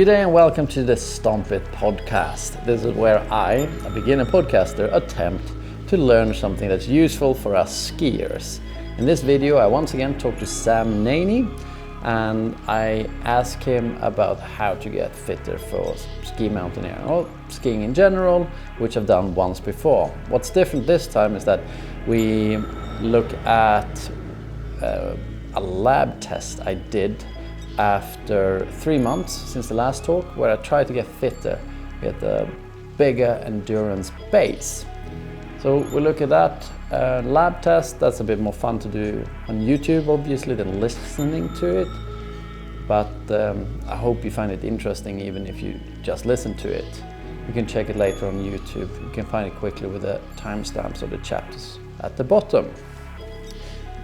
Good day and welcome to the Stomp It podcast. This is where I, a beginner podcaster, attempt to learn something that's useful for us skiers. In this video, I once again talk to Sam Naney and I ask him about how to get fitter for ski mountaineering or skiing in general, which I've done once before. What's different this time is that we look at a lab test I did after 3 months since the last talk, where I tried to get fitter, get a bigger endurance base. So we look at that lab test. That's a bit more fun to do on YouTube, obviously, than listening to it. But I hope you find it interesting, even if you just listen to it. You can check it later on YouTube. You can find it quickly with the timestamps of the chapters at the bottom.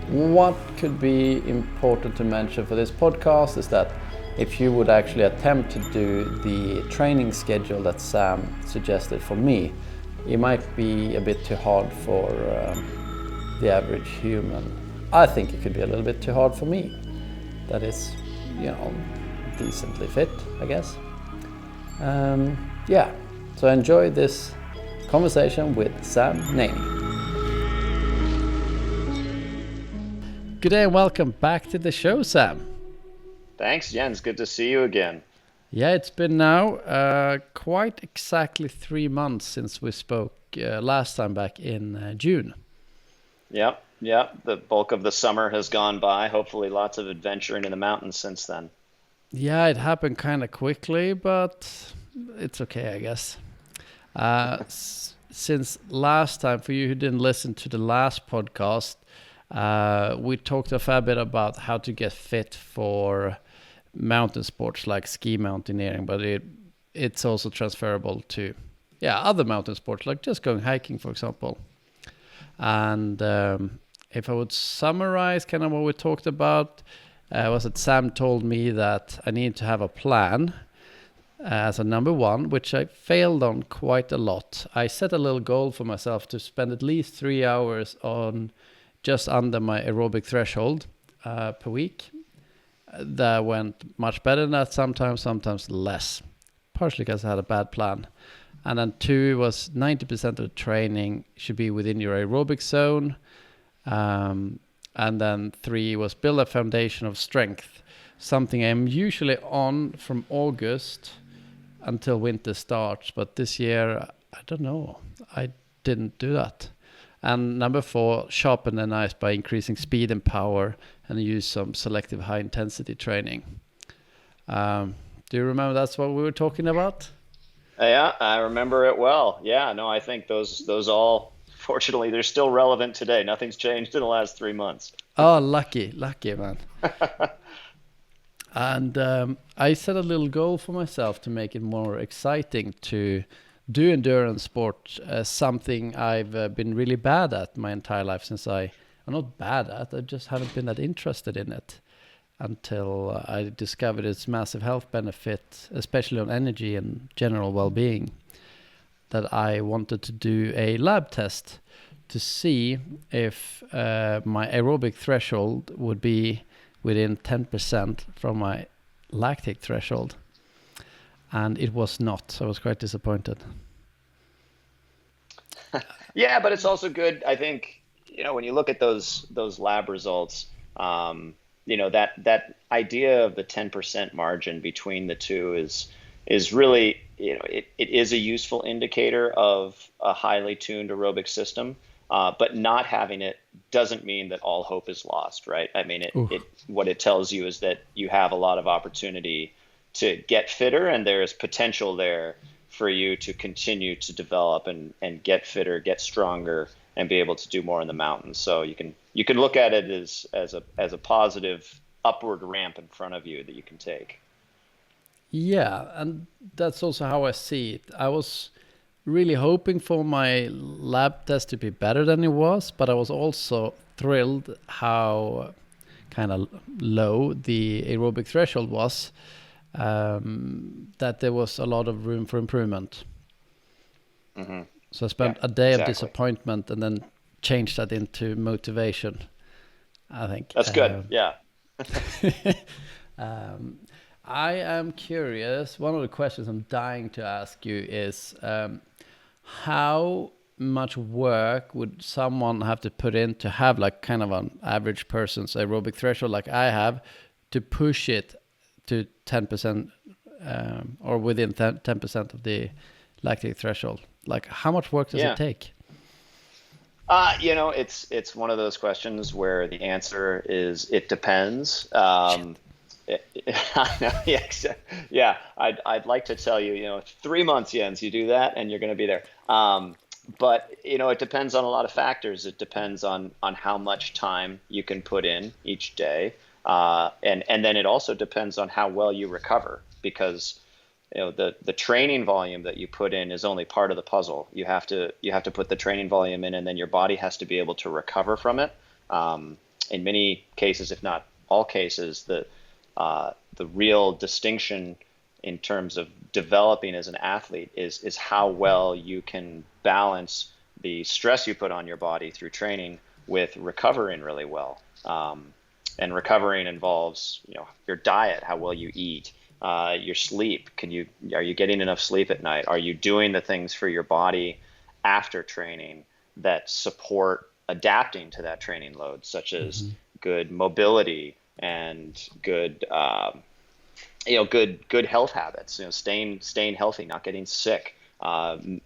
What could be important to mention for this podcast is that if you would actually attempt to do the training schedule that Sam suggested for me, it might be a bit too hard for the average human. I think it could be a little bit too hard for me. That is, decently fit, I guess. So enjoy this conversation with Sam Naney. Good day and welcome back to the show, Sam. Thanks, Jens. Good to see you again. Yeah, it's been now quite exactly 3 months since we spoke last time back in June. Yep. The bulk of the summer has gone by. Hopefully lots of adventuring in the mountains since then. Yeah, it happened kind of quickly, but it's okay, I guess. Since last time, for you who didn't listen to the last podcast, we talked a fair bit about how to get fit for mountain sports like ski mountaineering, but it's also transferable to other mountain sports like just going hiking, for example. And if I would summarize kind of what we talked about, was that Sam told me that I need to have a plan as a number one, which I failed on quite a lot. I set a little goal for myself to spend at least 3 hours on just under my aerobic threshold per week. That went much better than that, sometimes less, partially because I had a bad plan. And then 2 was 90% of the training should be within your aerobic zone. And then 3 was build a foundation of strength, something I'm usually on from August until winter starts. But this year, I don't know, I didn't do that. And number 4, sharpen the knives by increasing speed and power and use some selective high intensity training. Do you remember that's what we were talking about? Yeah, I remember it well. Yeah, no, I think those all, fortunately, they're still relevant today. Nothing's changed in the last 3 months. Oh, lucky man. And I set a little goal for myself to make it more exciting to do endurance sport, something I've been really bad at my entire life since I'm not bad at, I just haven't been that interested in it until I discovered its massive health benefit, especially on energy and general well-being, that I wanted to do a lab test to see if my aerobic threshold would be within 10% from my lactate threshold. And it was not. So I was quite disappointed. Yeah, but it's also good. I think, when you look at those lab results, that idea of the 10% margin between the two is really, it is a useful indicator of a highly tuned aerobic system. But not having it doesn't mean that all hope is lost, right? I mean, what it tells you is that you have a lot of opportunity to get fitter, and there is potential there for you to continue to develop and get fitter, get stronger, and be able to do more in the mountains. So you can look at it as a positive upward ramp in front of you that you can take. Yeah, and that's also how I see it. I was really hoping for my lab test to be better than it was, but I was also thrilled how kind of low the aerobic threshold was. That there was a lot of room for improvement. Mm-hmm. So I spent a day of disappointment and then changed that into motivation, I think. That's good, yeah. I am curious. One of the questions I'm dying to ask you is how much work would someone have to put in to have like kind of an average person's aerobic threshold like I have to push it to 10% or within 10% of the lactate threshold? Like how much work does it take? It's one of those questions where the answer is it depends. I know, yeah. I'd like to tell you, 3 months, Jens, you do that, and you're going to be there. But it depends on a lot of factors. It depends on how much time you can put in each day, and then it also depends on how well you recover, because the training volume that you put in is only part of the puzzle. You have to put the training volume in, and then your body has to be able to recover from it. In many cases, if not all cases, the real distinction in terms of developing as an athlete is how well you can balance the stress you put on your body through training with recovering really well. And recovering involves, your diet, how well you eat, your sleep. Are you getting enough sleep at night? Are you doing the things for your body after training that support adapting to that training load, such as good mobility and good health habits, staying healthy, not getting sick,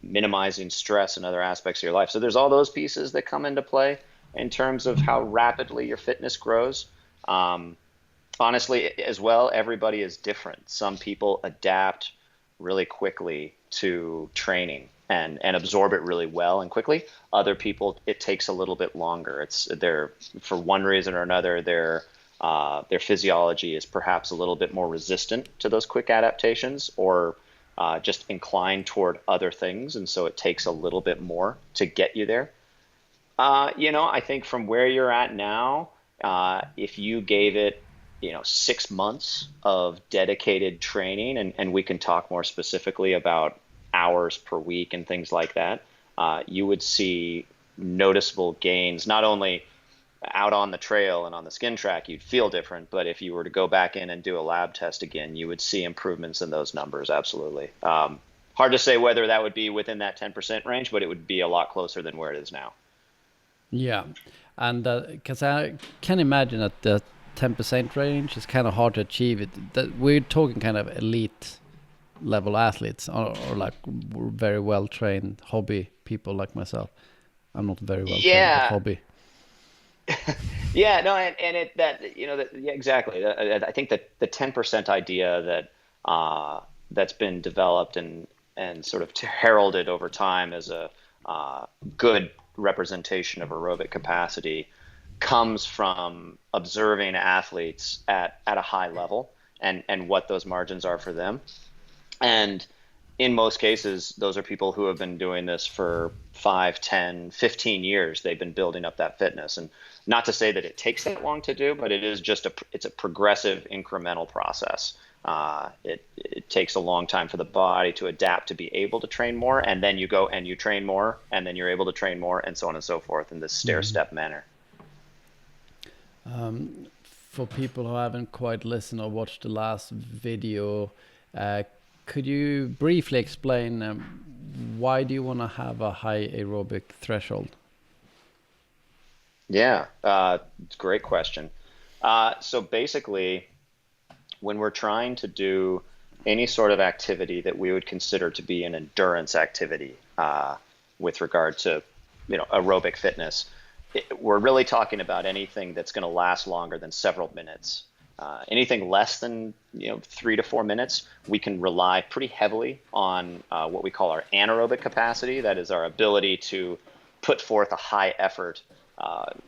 minimizing stress and other aspects of your life. So there's all those pieces that come into play in terms of how rapidly your fitness grows. Honestly, as well, everybody is different. Some people adapt really quickly to training and absorb it really well and quickly. Other people, it takes a little bit longer. For one reason or another, their physiology is perhaps a little bit more resistant to those quick adaptations, or just inclined toward other things, and so it takes a little bit more to get you there. I think from where you're at now, if you gave it 6 months of dedicated training, and we can talk more specifically about hours per week and things like that, you would see noticeable gains, not only out on the trail and on the skin track. You'd feel different, but if you were to go back in and do a lab test again, you would see improvements in those numbers. Absolutely. Hard to say whether that would be within that 10% range, but it would be a lot closer than where it is now. Yeah. And because I can imagine that the 10% range is kind of hard to achieve. That we're talking kind of elite level athletes, or like very well trained hobby people like myself. I'm not very well trained, but hobby. Yeah, no, exactly. I think that the 10% idea that's been developed and sort of heralded over time as a good representation of aerobic capacity comes from observing athletes at a high level and what those margins are for them. And in most cases, those are people who have been doing this for 5, 10, 15 years. They've been building up that fitness. And not to say that it takes that long to do, but it is it's a progressive incremental process. It takes a long time for the body to adapt to be able to train more. And then you go and you train more, and then you're able to train more, and so on and so forth in this stair-step manner. For people who haven't quite listened or watched the last video, could you briefly explain why do you want to have a high aerobic threshold? Yeah, it's a great question. So basically, when we're trying to do any sort of activity that we would consider to be an endurance activity with regard to aerobic fitness, we're really talking about anything that's going to last longer than several minutes. Anything less than 3 to 4 minutes, we can rely pretty heavily on what we call our anaerobic capacity. That is our ability to put forth a high effort,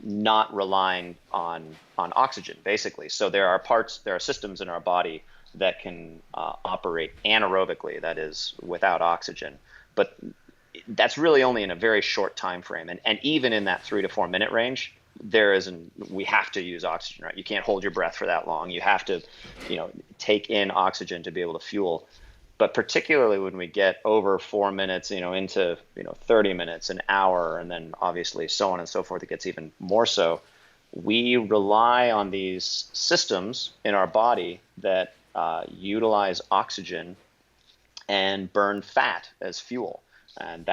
not relying on oxygen, basically. So there are systems in our body that can operate anaerobically, that is without oxygen. But that's really only in a very short time frame. And even in that 3 to 4 minute range, we have to use oxygen, right? You can't hold your breath for that long. You have to, take in oxygen to be able to fuel. But particularly when we get over 4 minutes, into 30 minutes, an hour, and then obviously so on and so forth, it gets even more so. We rely on these systems in our body that utilize oxygen and burn fat as fuel. And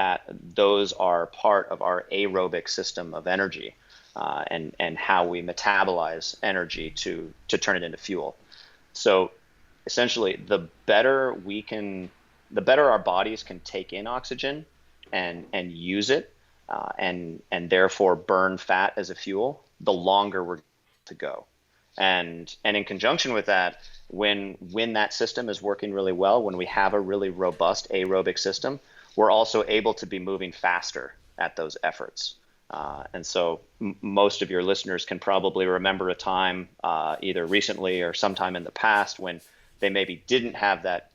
those are part of our aerobic system of energy, and how we metabolize energy to turn it into fuel. So essentially, the better our bodies can take in oxygen and use it, and therefore burn fat as a fuel, the longer we're to go. And in conjunction with that, when that system is working really well, when we have a really robust aerobic system, we're also able to be moving faster at those efforts. And so most of your listeners can probably remember a time, either recently or sometime in the past, when they maybe didn't have that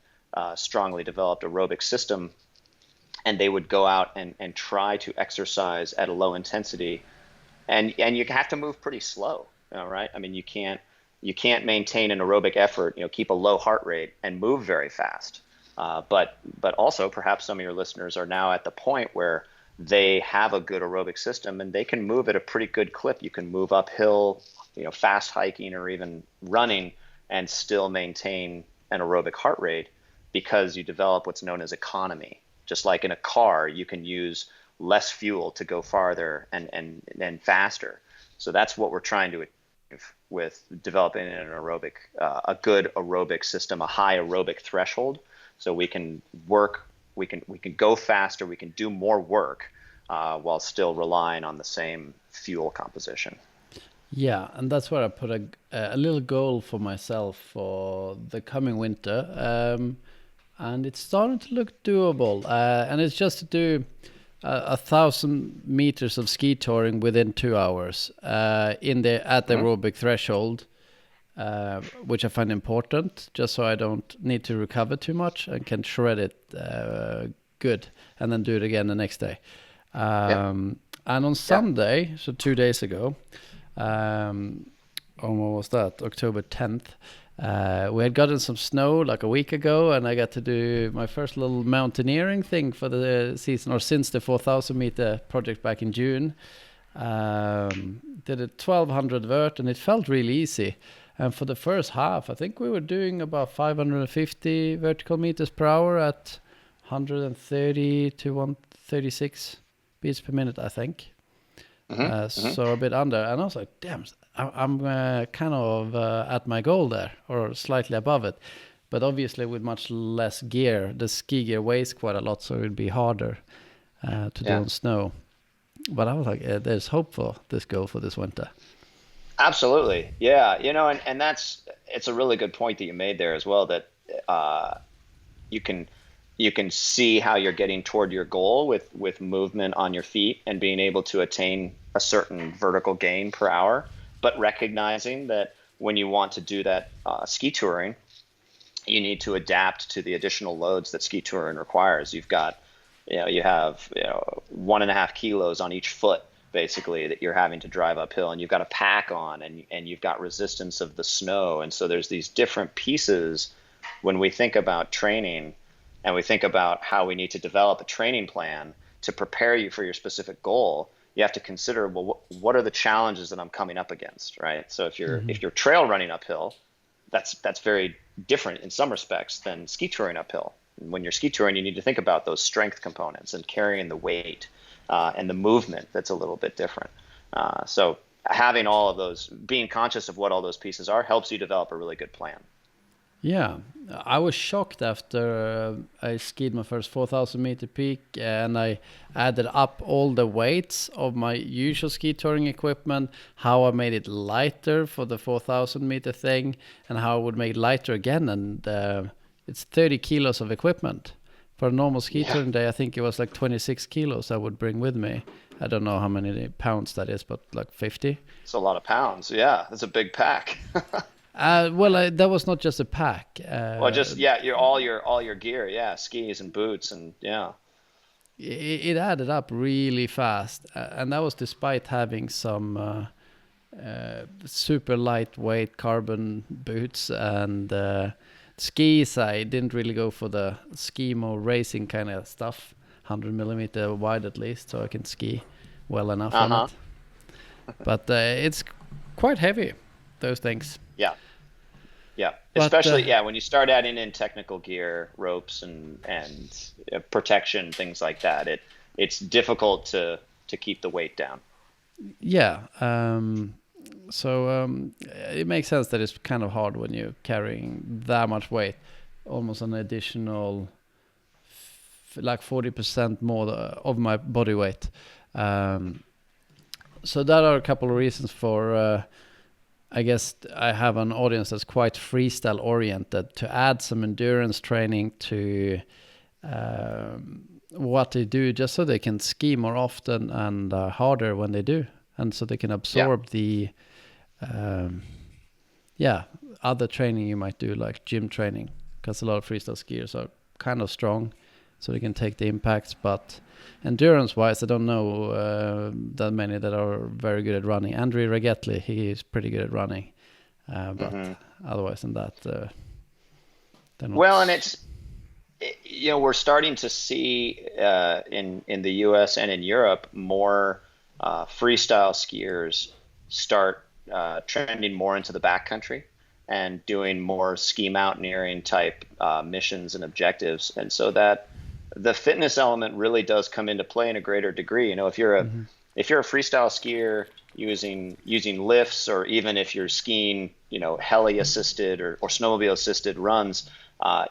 strongly developed aerobic system, and they would go out and try to exercise at a low intensity, and you have to move pretty slow, right? I mean, you can't maintain an aerobic effort, keep a low heart rate and move very fast. But also perhaps some of your listeners are now at the point where they have a good aerobic system and they can move at a pretty good clip. You can move uphill, fast hiking or even running, and still maintain an aerobic heart rate, because you develop what's known as economy. Just like in a car, you can use less fuel to go farther and faster. So that's what we're trying to achieve with developing an aerobic, a good aerobic system, a high aerobic threshold. So we can work, we can go faster, we can do more work, while still relying on the same fuel composition. Yeah, and that's where I put a little goal for myself for the coming winter, and it's starting to look doable. And it's just to do 1,000 meters of ski touring within 2 hours at the aerobic threshold. Which I find important, just so I don't need to recover too much and can shred it good, and then do it again the next day. And on Sunday, so 2 days ago, on what was that, October 10th, we had gotten some snow like a week ago, and I got to do my first little mountaineering thing for the season, or since the 4,000 meter project back in June. Did a 1,200 vert, and it felt really easy. And for the first half, I think we were doing about 550 vertical meters per hour at 130 to 136 beats per minute, I think. So a bit under. And I was like, damn, I'm kind of at my goal there, or slightly above it. But obviously with much less gear. The ski gear weighs quite a lot, so it would be harder to do on snow. But I was like, there's hope for this goal for this winter. Absolutely. Yeah. And it's a really good point that you made there as well, that you can see how you're getting toward your goal with movement on your feet and being able to attain a certain vertical gain per hour, but recognizing that when you want to do that ski touring, you need to adapt to the additional loads that ski touring requires. You have 1.5 kilos on each foot, basically, that you're having to drive uphill, and you've got a pack on, and you've got resistance of the snow. And so there's these different pieces when we think about training, and we think about how we need to develop a training plan to prepare you for your specific goal. You have to consider, well, what are the challenges that I'm coming up against, right? So if you're trail running uphill, that's very different in some respects than ski touring uphill. When you're ski touring, you need to think about those strength components and carrying the weight, and the movement that's a little bit different. So having all of those, being conscious of what all those pieces are, helps you develop a really good plan. Yeah, I was shocked after I skied my first 4,000 meter peak, and I added up all the weights of my usual ski touring equipment, how I made it lighter for the 4,000 meter thing, and how I would make it lighter again. And it's 30 kilos of equipment. For a normal ski touring day, I think it was like 26 kilos I would bring with me. I don't know how many pounds that is, but like 50. It's a lot of pounds. Yeah, that's a big pack. That was not just a pack. All your gear, skis and boots, and It added up really fast, and that was despite having some super lightweight carbon boots and skis. I didn't really go for the skimo racing kind of stuff, 100 millimeter wide at least, so I can ski well enough on it. But it's quite heavy, those things. Yeah. Yeah, But especially when you start adding in technical gear, ropes, and protection, things like that. It's difficult to keep the weight down. yeah, it makes sense that it's kind of hard when you're carrying that much weight, almost an additional like 40% more of my body weight. So that are a couple of reasons for. I guess I have an audience that's quite freestyle oriented, to add some endurance training to what they do, just so they can ski more often and harder when they do, and so they can absorb the other training you might do, like gym training, because a lot of freestyle skiers are kind of strong, so they can take the impacts. But endurance wise, I don't know that many that are very good at running. Andrew Ragetley, he is pretty good at running, but otherwise than that, well, and we're starting to see in the US and in Europe more freestyle skiers start trending more into the backcountry and doing more ski mountaineering type missions and objectives, and so that the fitness element really does come into play in a greater degree. If you're a freestyle skier using lifts, or even if you're skiing, heli assisted or snowmobile assisted runs,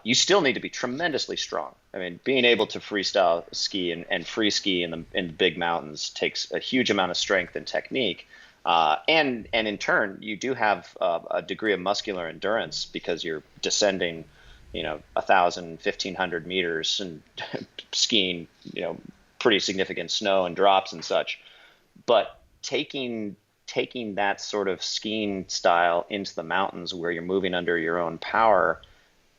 you still need to be tremendously strong. I mean, being able to freestyle ski and free ski in the big mountains takes a huge amount of strength and technique. And in turn, you do have a degree of muscular endurance, because you're descending 1,000, 1,500 meters and skiing, pretty significant snow and drops and such. But taking that sort of skiing style into the mountains, where you're moving under your own power,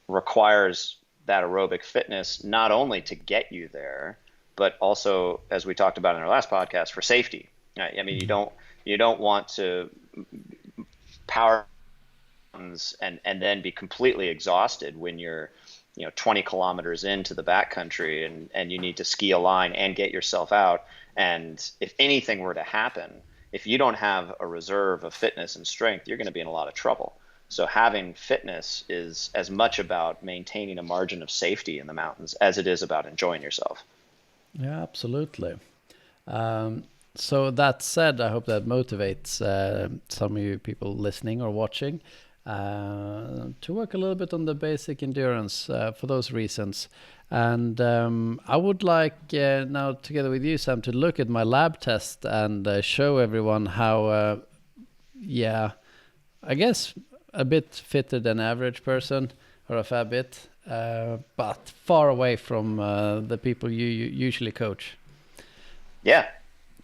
requires that aerobic fitness, not only to get you there, but also, as we talked about in our last podcast, for safety. I mean, you don't want to power and then be completely exhausted when you're 20 kilometers into the backcountry and you need to ski a line and get yourself out. And if anything were to happen, if you don't have a reserve of fitness and strength, you're going to be in a lot of trouble. So having fitness is as much about maintaining a margin of safety in the mountains as it is about enjoying yourself. Yeah, absolutely. So that said, I hope that motivates some of you people listening or watching to work a little bit on the basic endurance for those reasons. And I would like now, together with you, Sam, to look at my lab test and show everyone how, I guess a bit fitter than average person, or a fair bit, but far away from the people you usually coach. Yeah.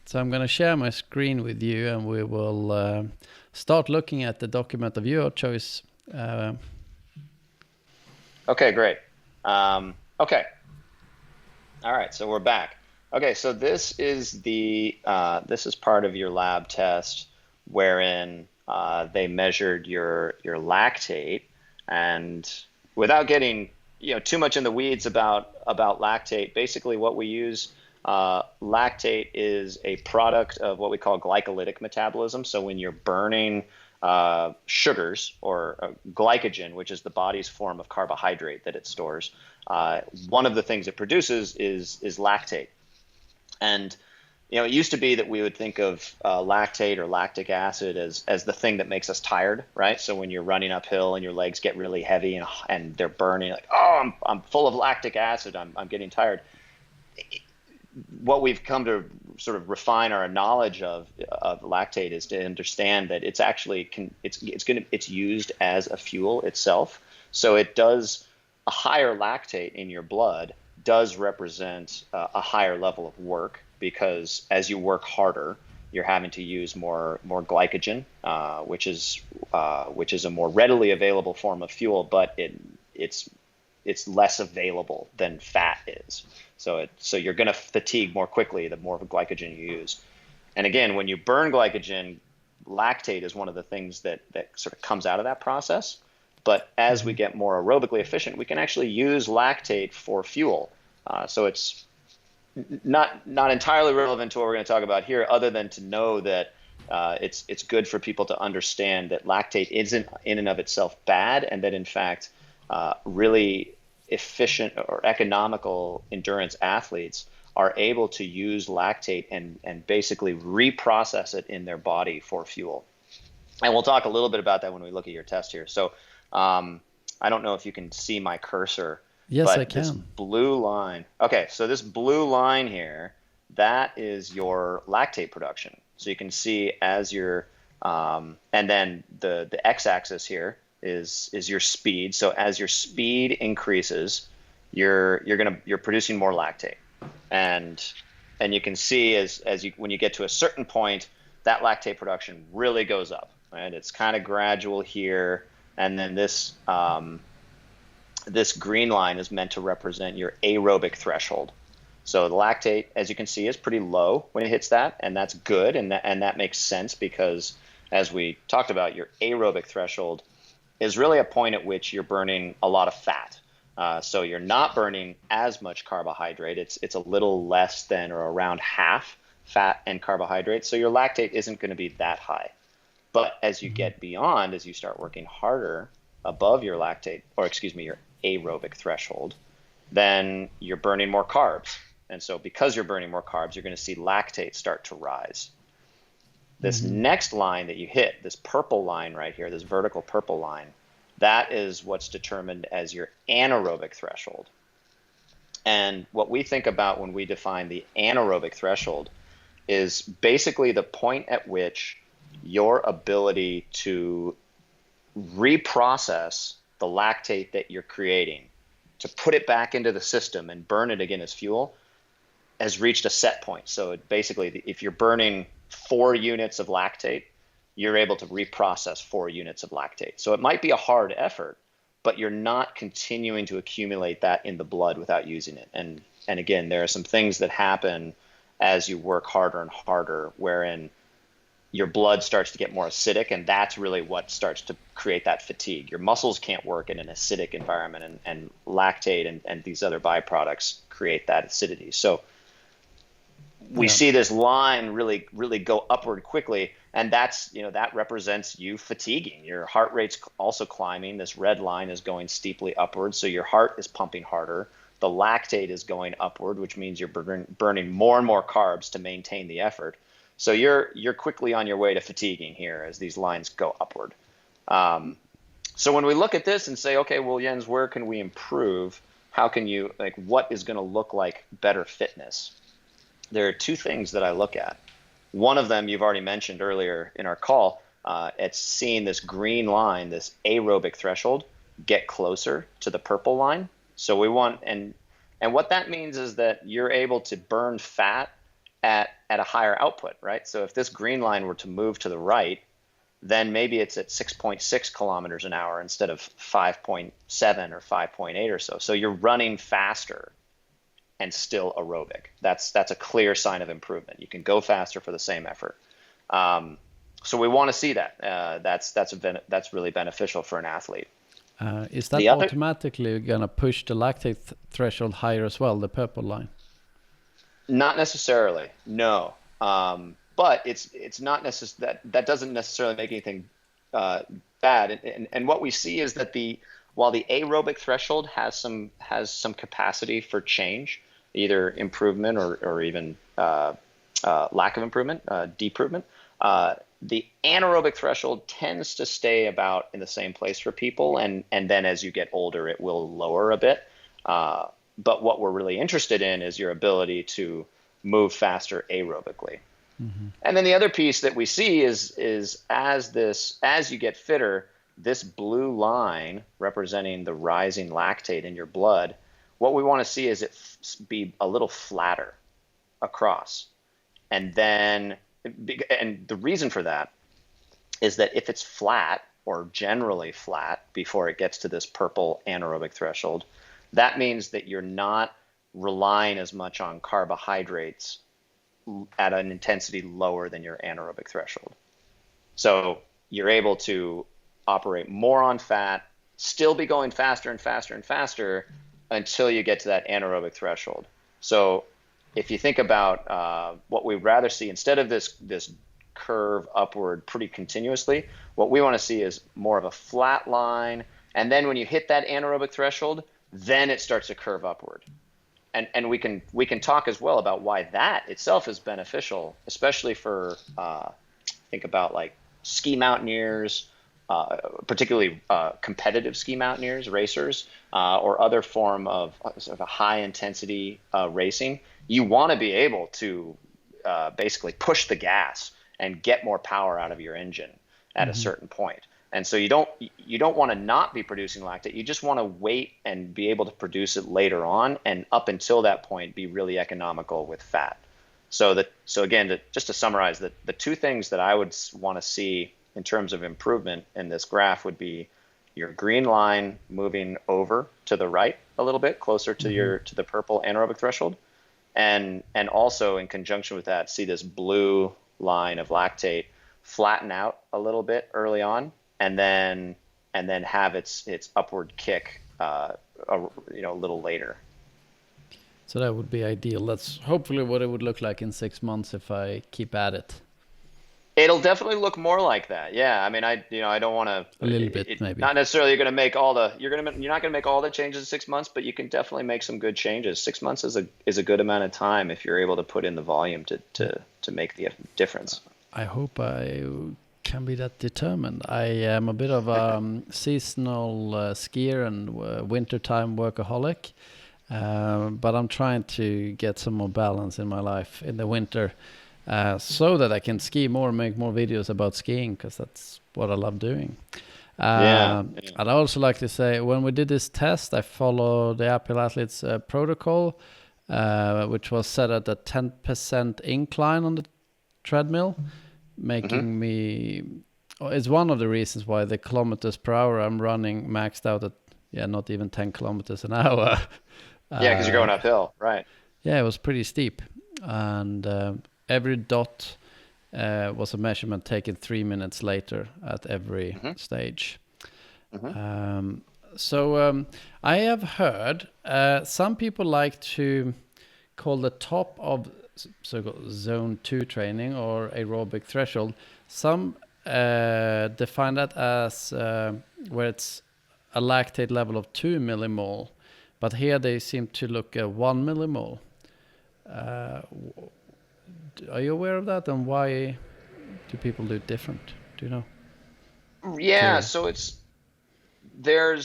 So I'm going to share my screen with you, and we will start looking at the document of your choice. Okay, great. Okay. All right, so we're back. Okay, so this is this is part of your lab test, wherein they measured your lactate, and without getting too much in the weeds about lactate, basically what we use. Lactate is a product of what we call glycolytic metabolism. So when you're burning sugars or glycogen, which is the body's form of carbohydrate that it stores, one of the things it produces is lactate. And it used to be that we would think of lactate or lactic acid as the thing that makes us tired, right? So when you're running uphill and your legs get really heavy and they're burning, like, oh, I'm full of lactic acid, I'm getting tired. What we've come to sort of refine our knowledge of lactate is to understand that it's actually it's used as a fuel itself. So it does, a higher lactate in your blood does represent a higher level of work, because as you work harder, you're having to use more glycogen, which is a more readily available form of fuel, but it's less available than fat is. So you're going to fatigue more quickly the more glycogen you use. And again, when you burn glycogen, lactate is one of the things that sort of comes out of that process. But as we get more aerobically efficient, we can actually use lactate for fuel. So it's not entirely relevant to what we're going to talk about here, other than to know that it's good for people to understand that lactate isn't in and of itself bad, and that in fact, really efficient or economical endurance athletes are able to use lactate and basically reprocess it in their body for fuel. And we'll talk a little bit about that when we look at your test here. So I don't know if you can see my cursor. Yes, but I can. This blue line. Okay, so this blue line here, that is your lactate production. So you can see as your, and then the x-axis here is your speed. So as your speed increases, you're producing more lactate, and you can see when you get to a certain point, that lactate production really goes up. Right, it's kind of gradual here, and then this green line is meant to represent your aerobic threshold. So the lactate, as you can see, is pretty low when it hits that, and that's good, and that makes sense because, as we talked about, your aerobic threshold is really a point at which you're burning a lot of fat. So you're not burning as much carbohydrate. It's a little less than or around half fat and carbohydrate. So your lactate isn't going to be that high. But as you get beyond, as you start working harder above your lactate, or excuse me, your aerobic threshold, then you're burning more carbs. And so because you're burning more carbs, you're going to see lactate start to rise. This next line that you hit, this purple line right here, this vertical purple line, that is what's determined as your anaerobic threshold. And what we think about when we define the anaerobic threshold is basically the point at which your ability to reprocess the lactate that you're creating, to put it back into the system and burn it again as fuel, has reached a set point. So basically, if you're burning 4 units of lactate, you're able to reprocess 4 units of lactate. So it might be a hard effort, but you're not continuing to accumulate that in the blood without using it. And again, there are some things that happen as you work harder and harder, wherein your blood starts to get more acidic, and that's really what starts to create that fatigue. Your muscles can't work in an acidic environment, and lactate and these other byproducts create that acidity. So we see this line really go upward quickly, and that's, that represents you fatiguing. Your heart rate's also climbing. This red line is going steeply upward, so your heart is pumping harder. The lactate is going upward, which means you're burning more and more carbs to maintain the effort. So you're quickly on your way to fatiguing here as these lines go upward. So when we look at this and say, okay, well, Jens, where can we improve? How can you, what is going to look like better fitness? There are 2 things that I look at. One of them you've already mentioned earlier in our call. It's seeing this green line, this aerobic threshold, get closer to the purple line. So we want, and what that means is that you're able to burn fat at a higher output, right? So if this green line were to move to the right, then maybe it's at 6.6 kilometers an hour instead of 5.7 or 5.8 or so. So you're running faster and still aerobic. That's a clear sign of improvement. You can go faster for the same effort. So we want to see that. That's really beneficial for an athlete. Is that automatically going to push the lactate threshold higher as well, the purple line? Not necessarily, no. But it's not necessarily that doesn't necessarily make anything bad. And what we see is that while the aerobic threshold has some capacity for change, either improvement or even lack of improvement, deprovement, the anaerobic threshold tends to stay about in the same place for people, and then as you get older, it will lower a bit. But what we're really interested in is your ability to move faster aerobically. Mm-hmm. And then the other piece that we see is as you get fitter, this blue line representing the rising lactate in your blood, what we want to see is it be a little flatter across. And the reason for that is that if it's flat or generally flat before it gets to this purple anaerobic threshold, that means that you're not relying as much on carbohydrates at an intensity lower than your anaerobic threshold. So you're able to operate more on fat, still be going faster and faster and faster until you get to that anaerobic threshold. So if you think about what we'd rather see, instead of this curve upward pretty continuously. What we want to see is more of a flat line. And then when you hit that anaerobic threshold, then it starts to curve upward. And we can talk as well about why that itself is beneficial, especially for think about like ski mountaineers, particularly competitive ski mountaineers, racers, or other form of sort of a high intensity racing. You want to be able to basically push the gas and get more power out of your engine at a certain point. And so you don't want to not be producing lactate. You just want to wait and be able to produce it later on, and up until that point, be really economical with fat. So again, just to summarize, the two things that I would want to see in terms of improvement in this graph would be your green line moving over to the right a little bit, closer to to the purple anaerobic threshold, and also in conjunction with that, see this blue line of lactate flatten out a little bit early on, and then have its upward kick a little later. So that would be ideal. That's hopefully what it would look like in 6 months if I keep at it. It'll definitely look more like that. Yeah, I mean, I don't want to a little bit maybe. Not necessarily you're going to make all the you're not going to make all the changes in 6 months, but you can definitely make some good changes. 6 months is a good amount of time if you're able to put in the volume to make the difference. I hope I can be that determined. I am a bit of a seasonal skier and wintertime workaholic, but I'm trying to get some more balance in my life in the winter, so that I can ski more and make more videos about skiing, because that's what I love doing. I'd also like to say, when we did this test, I followed the Apple Athletes protocol, which was set at a 10% incline on the treadmill, making me, it's one of the reasons why the kilometers per hour I'm running maxed out at not even 10 kilometers an hour. Because you're going uphill, right? Yeah, it was pretty steep, and every dot was a measurement taken 3 minutes later at every stage. So I have heard some people like to call the top of so-called zone 2 training or aerobic threshold. Some define that as where it's a lactate level of 2 millimole, but here they seem to look at 1 millimole. Are you aware of that, and why do people do it different? Do you know? Yeah, so there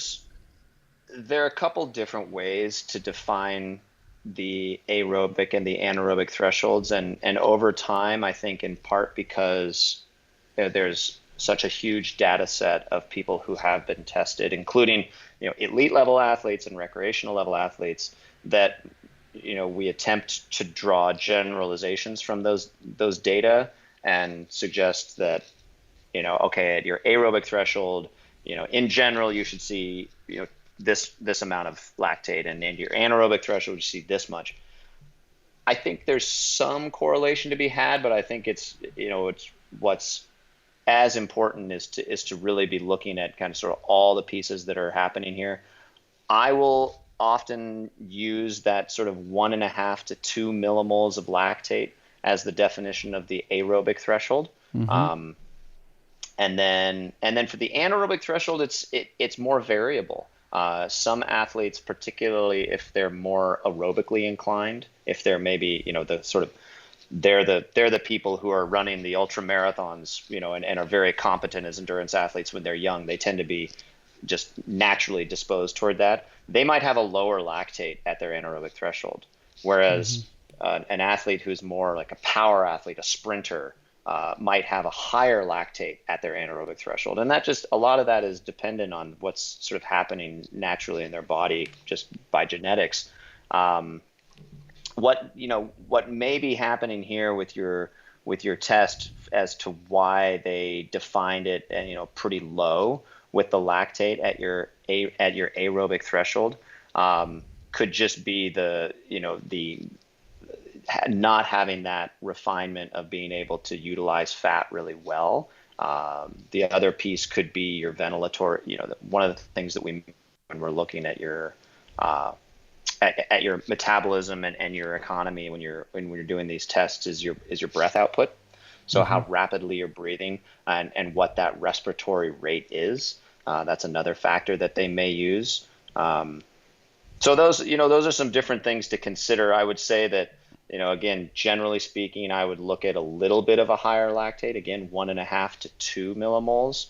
are a couple different ways to define the aerobic and the anaerobic thresholds, and over time, I think in part because there's such a huge data set of people who have been tested, including elite level athletes and recreational level athletes, that we attempt to draw generalizations from those data and suggest that at your aerobic threshold, in general you should see this amount of lactate, and your anaerobic threshold you see this much. I think there's some correlation to be had, but I think it's what's as important is to really be looking at kind of sort of all the pieces that are happening here. I will often use that sort of 1.5 to 2 millimoles of lactate as the definition of the aerobic threshold. And then for the anaerobic threshold, it's more variable. Some athletes, particularly if they're more aerobically inclined, if they're maybe they're the people who are running the ultra marathons, and are very competent as endurance athletes when they're young, they tend to be just naturally disposed toward that. They might have a lower lactate at their anaerobic threshold, whereas an athlete who's more like a power athlete, a sprinter, might have a higher lactate at their anaerobic threshold. And a lot of that is dependent on what's sort of happening naturally in their body just by genetics. What may be happening here with your test as to why they defined it pretty low with the lactate at your aerobic threshold, could just be the not having that refinement of being able to utilize fat really well. The other piece could be your ventilatory. One of the things that when we're looking at your at your metabolism and your economy when you're doing these tests is your breath output. So how rapidly you're breathing and what that respiratory rate is. That's another factor that they may use. So those are some different things to consider. I would say that, again, generally speaking, I would look at a little bit of a higher lactate, again, 1.5 to 2 millimoles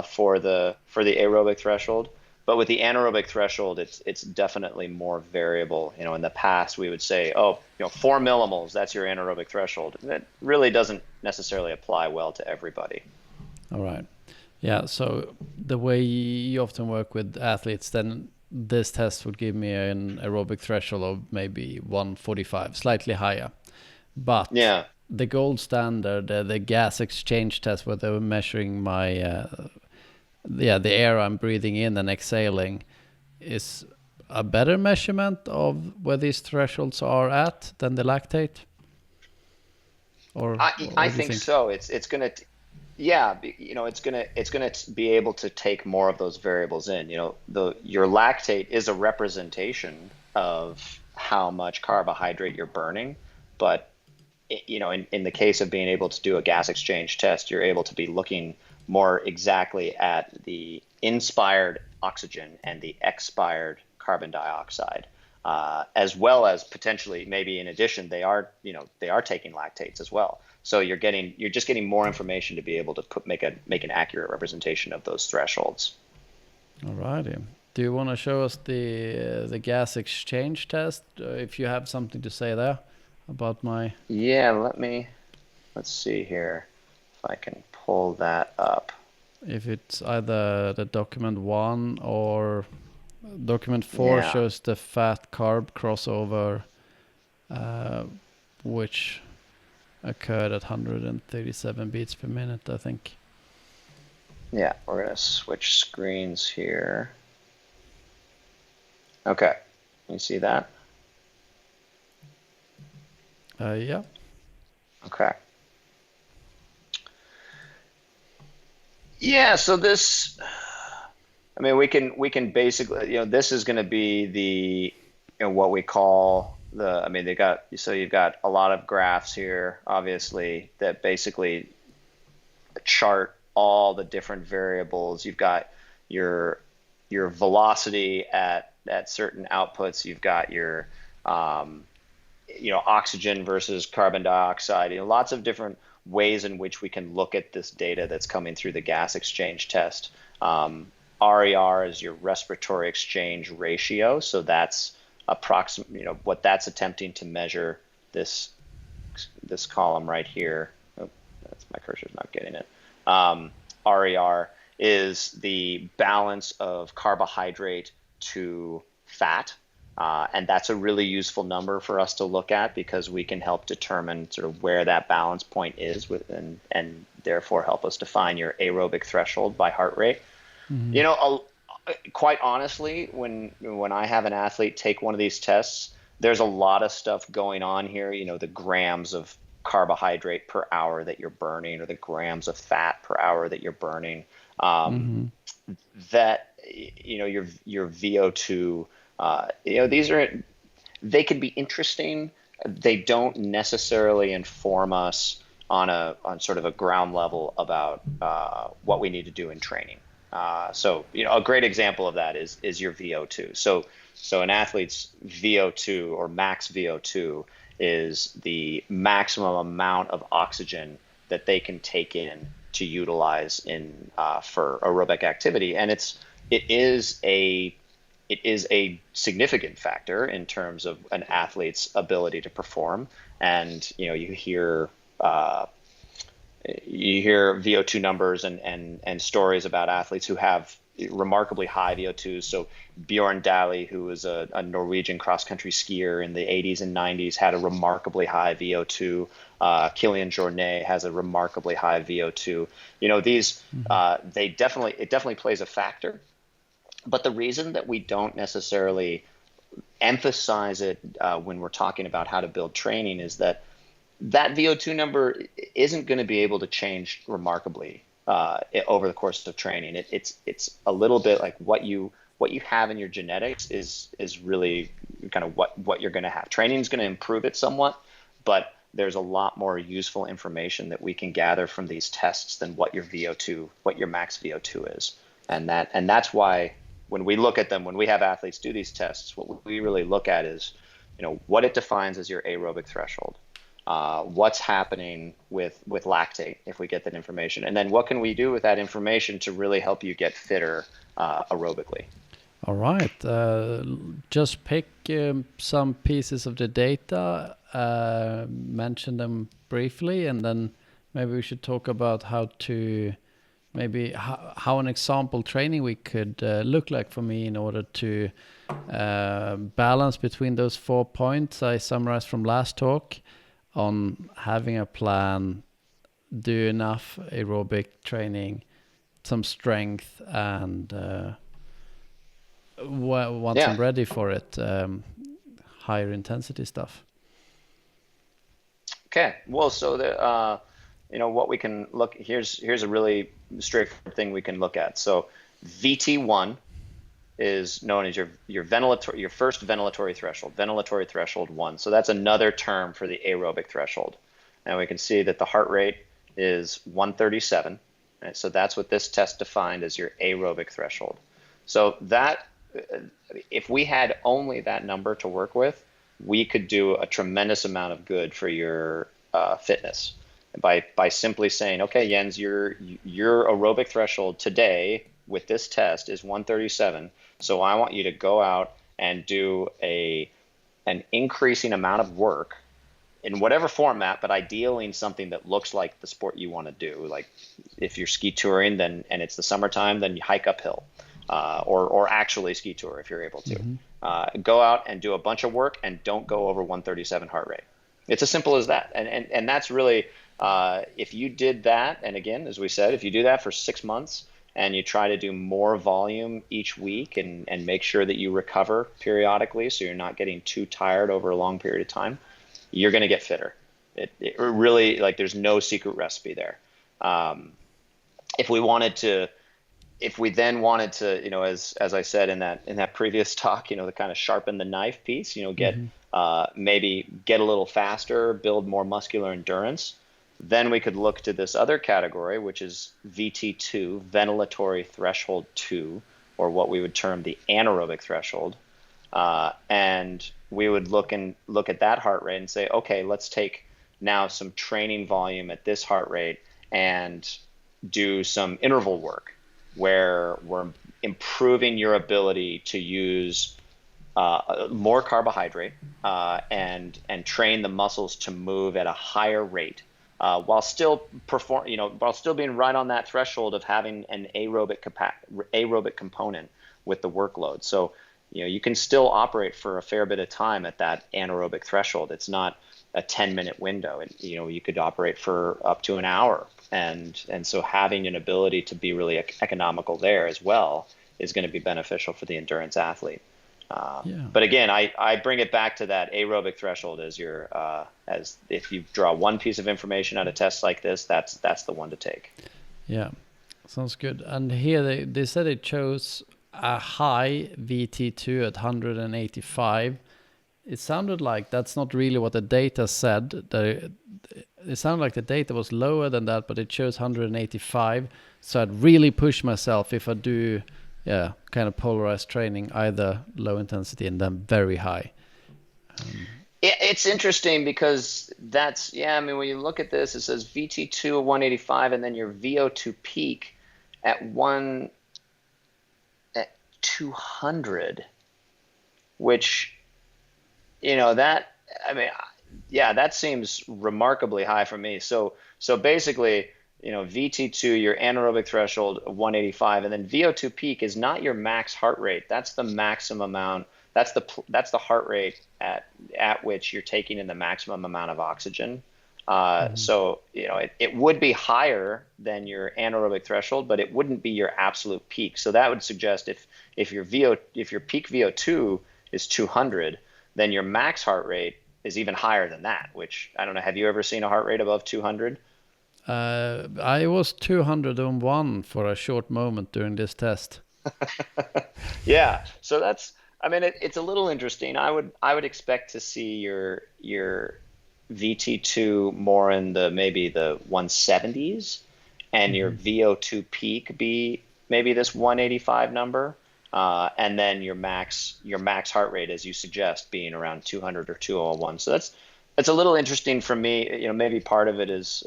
for the aerobic threshold. But with the anaerobic threshold, it's definitely more variable. In the past, we would say, 4 millimoles, that's your anaerobic threshold. That really doesn't necessarily apply well to everybody. All right. Yeah, so the way you often work with athletes, then this test would give me an aerobic threshold of maybe 145, slightly higher. But yeah, the gold standard, the gas exchange test, where they were measuring my, the air I'm breathing in and exhaling, is a better measurement of where these thresholds are at than the lactate? Or I think so. It's going to, it's going to be able to take more of those variables in. Your lactate is a representation of how much carbohydrate you're burning, but in the case of being able to do a gas exchange test, you're able to be looking more exactly at the inspired oxygen and the expired carbon dioxide, as well as potentially, maybe in addition, they are taking lactates as well. So you're just getting more information to be able to make an accurate representation of those thresholds. All righty. Do you want to show us the gas exchange test, if you have something to say there about my? Yeah, let's see here if I can pull that up. If it's either the document 1 or document 4 shows the fat carb crossover, which occurred at 137 beats per minute, I think. Yeah, we're going to switch screens here. Okay, you see that? Yeah. Okay. Yeah, so this, we can basically, this is going to be the, what we call you've got a lot of graphs here, obviously, that basically chart all the different variables. You've got your velocity at certain outputs. You've got your, oxygen versus carbon dioxide, lots of different ways in which we can look at this data that's coming through the gas exchange test. RER is your respiratory exchange ratio. So that's what that's attempting to measure, this column right here. Oh, my cursor's not getting it. RER is the balance of carbohydrate to fat. And that's a really useful number for us to look at, because we can help determine sort of where that balance point is and therefore help us define your aerobic threshold by heart rate. Mm-hmm. Quite honestly, when I have an athlete take one of these tests, there's a lot of stuff going on here. The grams of carbohydrate per hour that you're burning, or the grams of fat per hour that you're burning. That your VO2. They can be interesting. They don't necessarily inform us on sort of a ground level about what we need to do in training. So a great example of that is your VO2. So an athlete's VO2 or max VO2 is the maximum amount of oxygen that they can take in to utilize for aerobic activity, and it is a significant factor in terms of an athlete's ability to perform. And you hear VO2 numbers and stories about athletes who have remarkably high VO2s. So Bjorn Daly, who was a Norwegian cross-country skier in the 80s and 90s, had a remarkably high VO2. Kilian Jornet has a remarkably high VO2. These it definitely plays a factor. But the reason that we don't necessarily emphasize it when we're talking about how to build training is that VO2 number isn't going to be able to change remarkably over the course of training. It's a little bit like what you have in your genetics is really kind of what you're going to have. Training is going to improve it somewhat, but there's a lot more useful information that we can gather from these tests than what your max VO2 is. And that's why when we look at them, when we have athletes do these tests, what we really look at is, what it defines as your aerobic threshold. What's happening with lactate if we get that information, and then what can we do with that information to really help you get fitter aerobically. All right, just pick some pieces of the data, mention them briefly, and then maybe we should talk about how an example training we could look like for me in order to balance between those 4 points I summarized from last talk on having a plan, do enough aerobic training, some strength, and once I'm ready for it, higher intensity stuff. Okay, well, so what we can look, here's a really straightforward thing we can look at. So VT1 is known as your first ventilatory threshold 1. So that's another term for the aerobic threshold. And we can see that the heart rate is 137. Right? So that's what this test defined as your aerobic threshold. So that, if we had only that number to work with, we could do a tremendous amount of good for your fitness by simply saying, okay, Jens, your aerobic threshold today with this test is 137. So I want you to go out and do an increasing amount of work in whatever format, but ideally in something that looks like the sport you want to do. Like if you're ski touring, and it's the summertime, then you hike uphill, or actually ski tour if you're able to. Mm-hmm. Go out and do a bunch of work and don't go over 137 heart rate. It's as simple as that. And that's really, if you did that, and again, as we said, if you do that for 6 months and you try to do more volume each week and make sure that you recover periodically so you're not getting too tired over a long period of time, you're going to get fitter. It really, like, there's no secret recipe there. If we then wanted to, as I said in that previous talk, to kind of sharpen the knife piece, get maybe get a little faster, build more muscular endurance, then we could look to this other category, which is VT2, ventilatory threshold 2, or what we would term the anaerobic threshold. And we would look at that heart rate and say, okay, let's take now some training volume at this heart rate and do some interval work where we're improving your ability to use more carbohydrate and train the muscles to move at a higher rate while still being right on that threshold of having an aerobic component with the workload. So you can still operate for a fair bit of time at that anaerobic threshold. It's not a 10-minute window. You could operate for up to an hour. And so having an ability to be really economical there as well is going to be beneficial for the endurance athlete. But again, I bring it back to that aerobic threshold as as if you draw one piece of information out of tests like this, that's the one to take. Yeah, sounds good. And here they said it chose a high VT2 at 185. It sounded like that's not really what the data said. It sounded like the data was lower than that, but it shows 185. So I'd really push myself if I do, kind of polarized training, either low intensity and then very high. It's interesting because when you look at this, it says VT2 at 185 and then your VO2 peak at 200, which, that seems remarkably high for me. So basically, VT2, your anaerobic threshold, 185, and then VO2 peak is not your max heart rate. That's the maximum amount. That's the heart rate at which you're taking in the maximum amount of oxygen. So it would be higher than your anaerobic threshold, but it wouldn't be your absolute peak. So that would suggest if your peak VO2 is 200, then your max heart rate is even higher than that. Which, I don't know. Have you ever seen a heart rate above 200? I was 201 for a short moment during this test. Yeah, so that's, it's a little interesting. I would expect to see your VT2 more in the maybe the 170s, and your VO2 peak be maybe this 185 number, and then your max heart rate, as you suggest, being around 200 or 201. So that's a little interesting for me. You know, maybe part of it is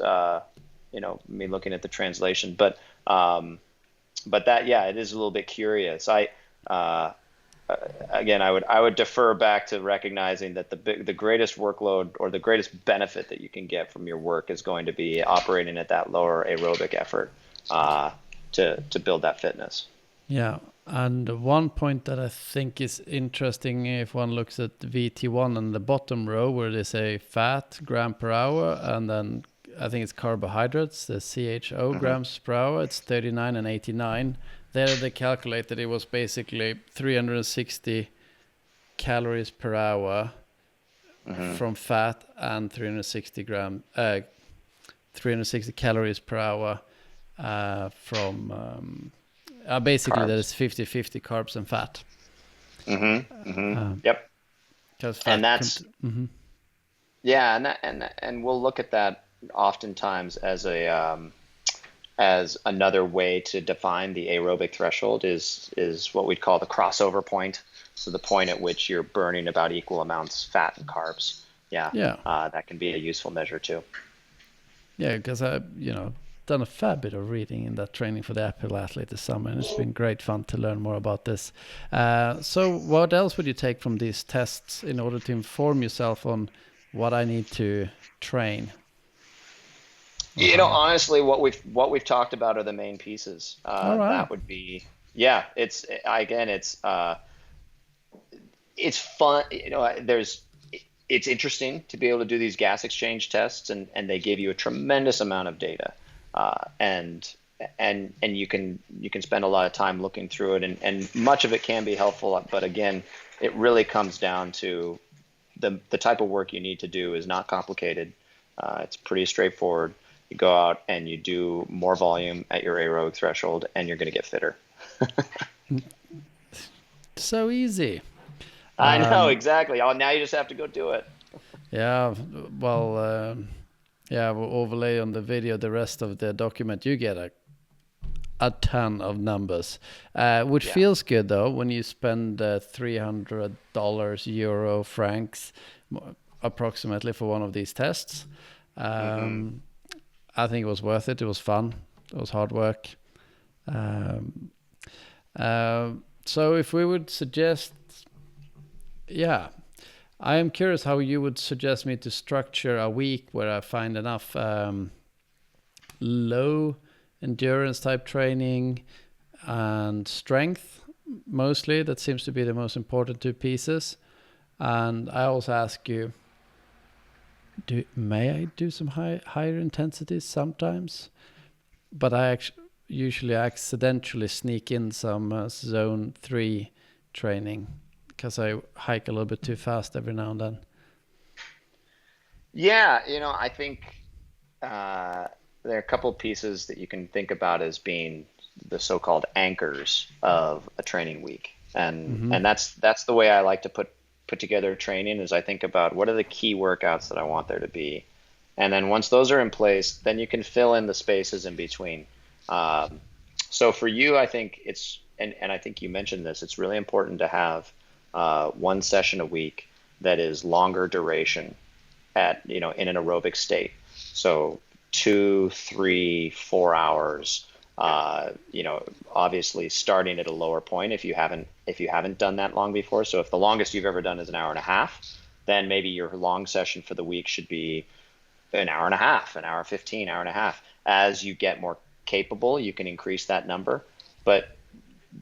me looking at the translation, but that, yeah, it is a little bit curious. Again, I would defer back to recognizing that the greatest workload or the greatest benefit that you can get from your work is going to be operating at that lower aerobic effort to build that fitness. Yeah, and one point that I think is interesting, if one looks at VT1 on the bottom row, where they say fat gram per hour, and then I think it's carbohydrates, the CHO grams per hour, it's 39 and 89. There they calculated it was basically 360 calories per hour from fat, and 360 calories per hour from basically carbs. That is 50-50 carbs and fat. Yep. And that's and we'll look at that oftentimes as another way to define the aerobic threshold is what we'd call the crossover point. So the point at which you're burning about equal amounts fat and carbs. That can be a useful measure too. Yeah, because I've done a fair bit of reading in that training for the Apple Athlete this summer, and it's been great fun to learn more about this. So what else would you take from these tests in order to inform yourself on what I need to train? Honestly, what we've talked about are the main pieces. All right. That would be, it's fun. It's interesting to be able to do these gas exchange tests, and they give you a tremendous amount of data, and you can spend a lot of time looking through it, and much of it can be helpful. But again, it really comes down to the type of work you need to do is not complicated. It's pretty straightforward. You go out and you do more volume at your aerobic threshold, and you're going to get fitter. So easy. I know, exactly. Oh, now you just have to go do it. Yeah, well, we'll overlay on the video the rest of the document. You get a ton of numbers, which feels good, though, when you spend $300, euro, francs, approximately, for one of these tests. I think it was worth it. It was fun. It was hard work. So if we would suggest, I am curious how you would suggest me to structure a week where I find enough low endurance type training and strength, mostly. That seems to be the most important two pieces. And I also ask you, may I do some higher intensities sometimes? But I usually accidentally sneak in some zone 3 training because I hike a little bit too fast every now and then. Yeah, I think there are a couple of pieces that you can think about as being the so-called anchors of a training week, and that's the way I like to put together training. Is I think about what are the key workouts that I want there to be, and then once those are in place, then you can fill in the spaces in between. So for you, I think it's and I think you mentioned this, it's really important to have one session a week that is longer duration in an aerobic state. So 2, 3, 4 hours. Obviously starting at a lower point if you haven't done that long before. So if the longest you've ever done is an hour and a half, then maybe your long session for the week should be an hour and a half, an hour 15, hour and a half. As you get more capable, you can increase that number, but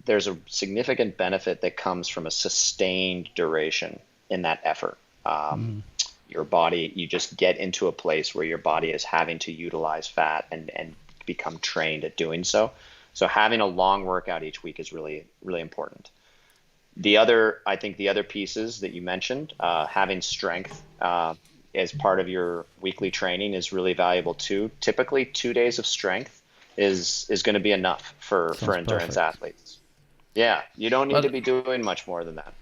there's a significant benefit that comes from a sustained duration in that effort. Your body, you just get into a place where your body is having to utilize fat and become trained at doing so. So having a long workout each week is really, really important. I think the other pieces that you mentioned, having strength as part of your weekly training is really valuable too. Typically 2 days of strength is going to be enough for endurance athletes. Yeah, you don't need to be doing much more than that.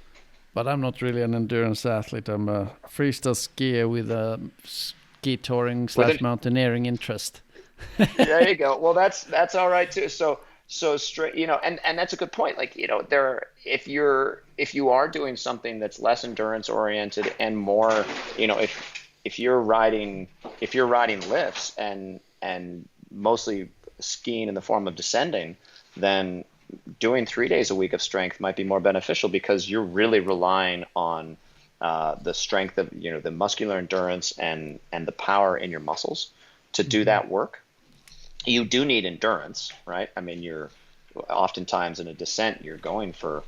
But I'm not really an endurance athlete. I'm a freestyle skier with a ski touring / mountaineering interest. There you go. Well, that's all right too. So straight, and that's a good point. Like, if you are doing something that's less endurance oriented and more, if you're riding lifts and mostly skiing in the form of descending, then doing 3 days a week of strength might be more beneficial, because you're really relying on the strength of, the muscular endurance and the power in your muscles to do that work. You do need endurance, right? I mean, you're oftentimes in a descent, you're going for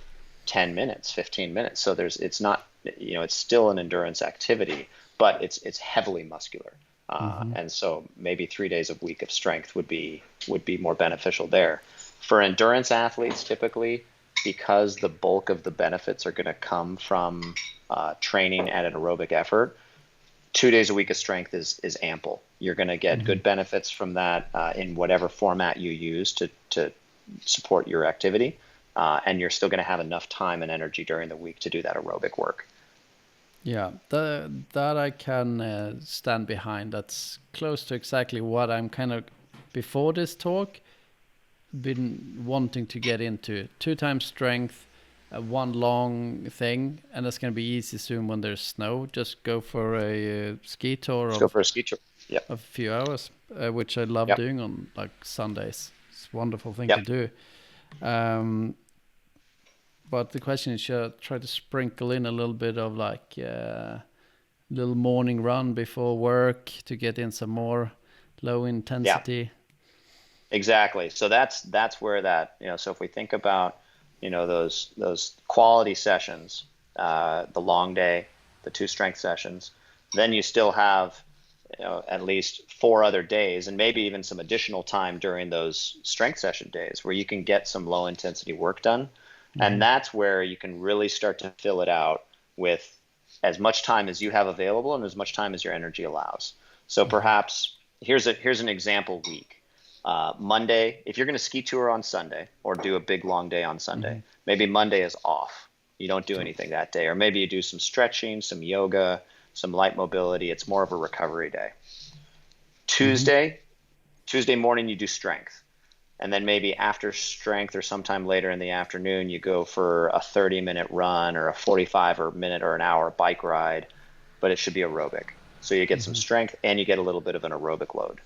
10 minutes, 15 minutes. So it's not, it's still an endurance activity, but it's heavily muscular. And so maybe 3 days a week of strength would be more beneficial there. For endurance athletes, typically, because the bulk of the benefits are going to come from training at an aerobic effort, 2 days a week of strength is ample. You're going to get good benefits from that in whatever format you use to support your activity, and you're still going to have enough time and energy during the week to do that aerobic work. Yeah, that I can stand behind. That's close to exactly what I'm kind of, before this talk, been wanting to get into. 2 times strength, one long thing, and that's going to be easy soon when there's snow. Just go for a ski tour. Go for a ski tour. Yeah. A few hours, which I love doing on like Sundays. It's a wonderful thing to do. But the question is, should I try to sprinkle in a little bit of like little morning run before work to get in some more low intensity? Yeah. Exactly. So that's where that, so if we think about, those quality sessions, the long day, the 2 strength sessions, then you still have, at least 4 other days, and maybe even some additional time during those strength session days where you can get some low intensity work done. And that's where you can really start to fill it out with as much time as you have available and as much time as your energy allows. So perhaps here's an example week. Monday, if you're going to ski tour on Sunday or do a big long day on Sunday, maybe Monday is off. You don't do anything that day. Or maybe you do some stretching, some yoga, some light mobility. It's more of a recovery day. Tuesday morning, you do strength. And then maybe after strength or sometime later in the afternoon, you go for a 30-minute run or a 45-minute or an hour bike ride, but it should be aerobic. So you get some strength and you get a little bit of an aerobic load.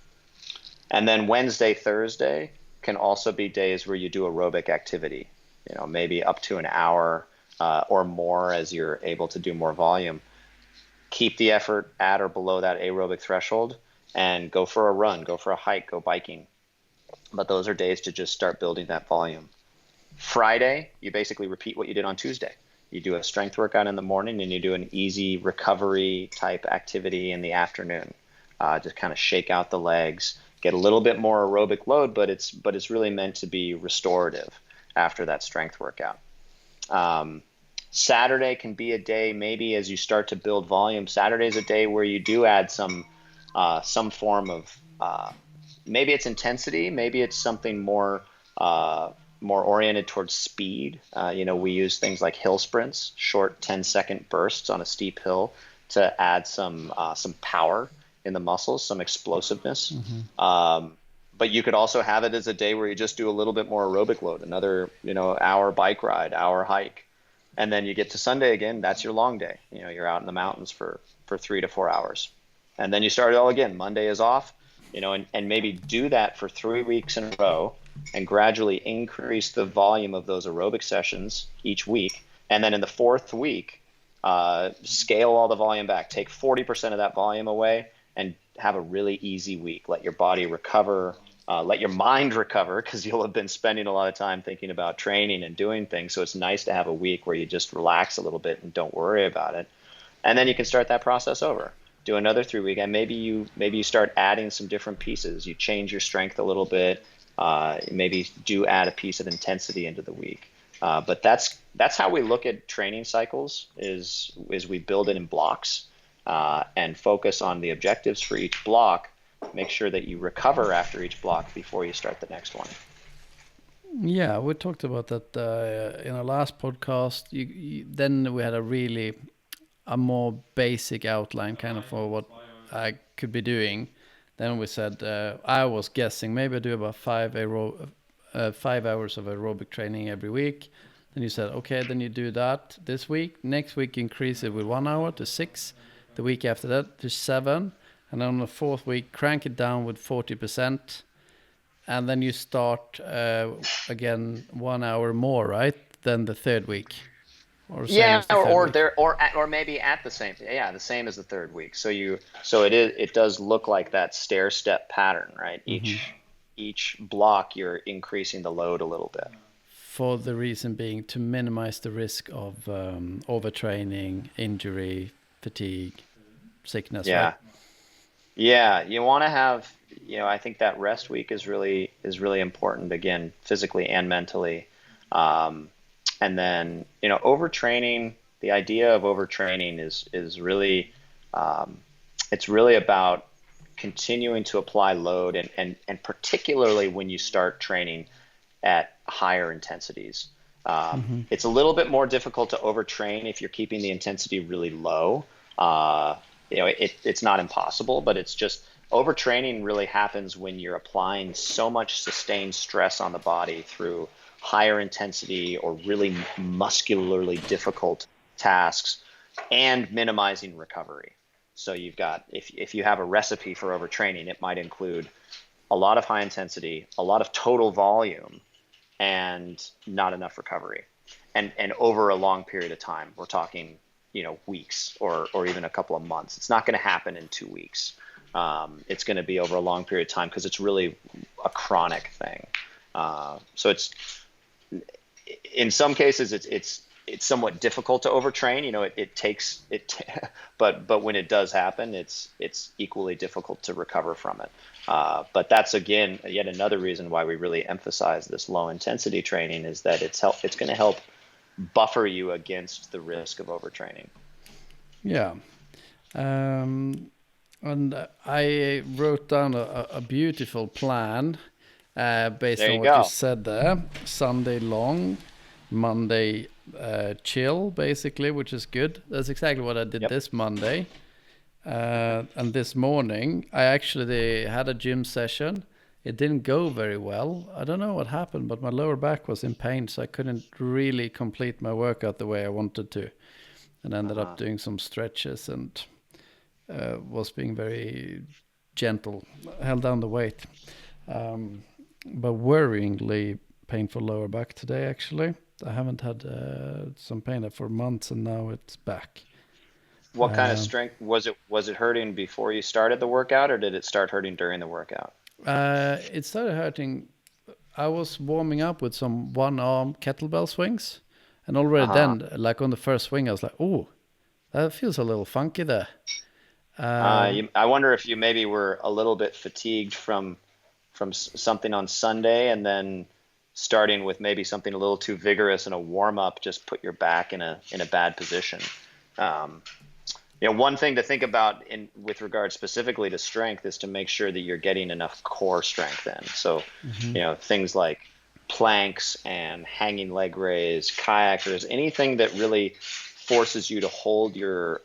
And then Wednesday, Thursday can also be days where you do aerobic activity, maybe up to an hour or more as you're able to do more volume. Keep the effort at or below that aerobic threshold and go for a run, go for a hike, go biking. But those are days to just start building that volume. Friday, you basically repeat what you did on Tuesday. You do a strength workout in the morning and you do an easy recovery type activity in the afternoon. Just kind of shake out the legs, get a little bit more aerobic load, but it's really meant to be restorative after that strength workout. Saturday can be a day, maybe as you start to build volume, Saturday is a day where you do add some form of, maybe it's intensity, maybe it's something more oriented towards speed. We use things like hill sprints, short 10-second bursts on a steep hill to add some power in the muscles, some explosiveness. But you could also have it as a day where you just do a little bit more aerobic load, another hour bike ride, hour hike. And then you get to Sunday again, that's your long day. You're out in the mountains for 3 to 4 hours. And then you start it all again. Monday is off. And maybe do that for 3 weeks in a row and gradually increase the volume of those aerobic sessions each week. And then in the 4th week, scale all the volume back. Take 40% of that volume away and have a really easy week. Let your body recover. Let your mind recover, because you'll have been spending a lot of time thinking about training and doing things. So it's nice to have a week where you just relax a little bit and don't worry about it. And then you can start that process over. Do another 3 week, and maybe you start adding some different pieces. You change your strength a little bit. Maybe do add a piece of intensity into the week. But that's how we look at training cycles. Is we build it in blocks and focus on the objectives for each block. Make sure that you recover after each block before you start the next one. Yeah, we talked about that in our last podcast. Then we had a more basic outline kind of for what I could be doing. Then we said, I was guessing maybe I do about 5 hours of aerobic training every week. Then you said, okay, then you do that this week. Next week, you increase it with 1 hour to 6. The week after that to 7. And then on the fourth week, crank it down with 40%. And then you start again 1 hour more, right? Than the third week. Or same Yeah, as the third week. or maybe at the same, yeah, the same as the third week. So it does look like that stair step pattern, right? Each block you're increasing the load a little bit. For the reason being to minimize the risk of overtraining, injury, fatigue, sickness. Yeah. Right? Yeah, you want to have, I think that rest week is really important, again, physically and mentally. And then, overtraining, the idea of overtraining is really, it's really about continuing to apply load and particularly when you start training at higher intensities. It's a little bit more difficult to overtrain if you're keeping the intensity really low. It's not impossible, but it's just overtraining really happens when you're applying so much sustained stress on the body through higher intensity or really muscularly difficult tasks and minimizing recovery. So you've got, if you have a recipe for overtraining, it might include a lot of high intensity, a lot of total volume, and not enough recovery. And over a long period of time, we're talking weeks or even a couple of months. It's not going to happen in 2 weeks. It's going to be over a long period of time because it's really a chronic thing. So it's, in some cases, it's somewhat difficult to overtrain. But when it does happen, it's equally difficult to recover from it. But that's again yet another reason why we really emphasize this low intensity training is that it's going to help buffer you against the risk of overtraining. Yeah. And I wrote down a beautiful plan based on what you said there. Sunday long, Monday chill, basically, which is good. That's exactly what I did this Monday. And this morning, I actually had a gym session. It didn't go very well. I don't know what happened, but my lower back was in pain, so I couldn't really complete my workout the way I wanted to. And ended up doing some stretches and was being very gentle, held down the weight. But worryingly painful lower back today, actually. I haven't had some pain for months, and now it's back. What kind of strength was it? Was it hurting before you started the workout, or did it start hurting during the workout? It started hurting. I was warming up with some one-arm kettlebell swings, and already then, like on the first swing, I was like, "Oh, that feels a little funky there." I wonder if you maybe were a little bit fatigued from something on Sunday, and then starting with maybe something a little too vigorous in a warm-up just put your back in a bad position. One thing to think about with regard specifically to strength is to make sure that you're getting enough core strength in. So, things like planks and hanging leg raise, kayakers, anything that really forces you to hold your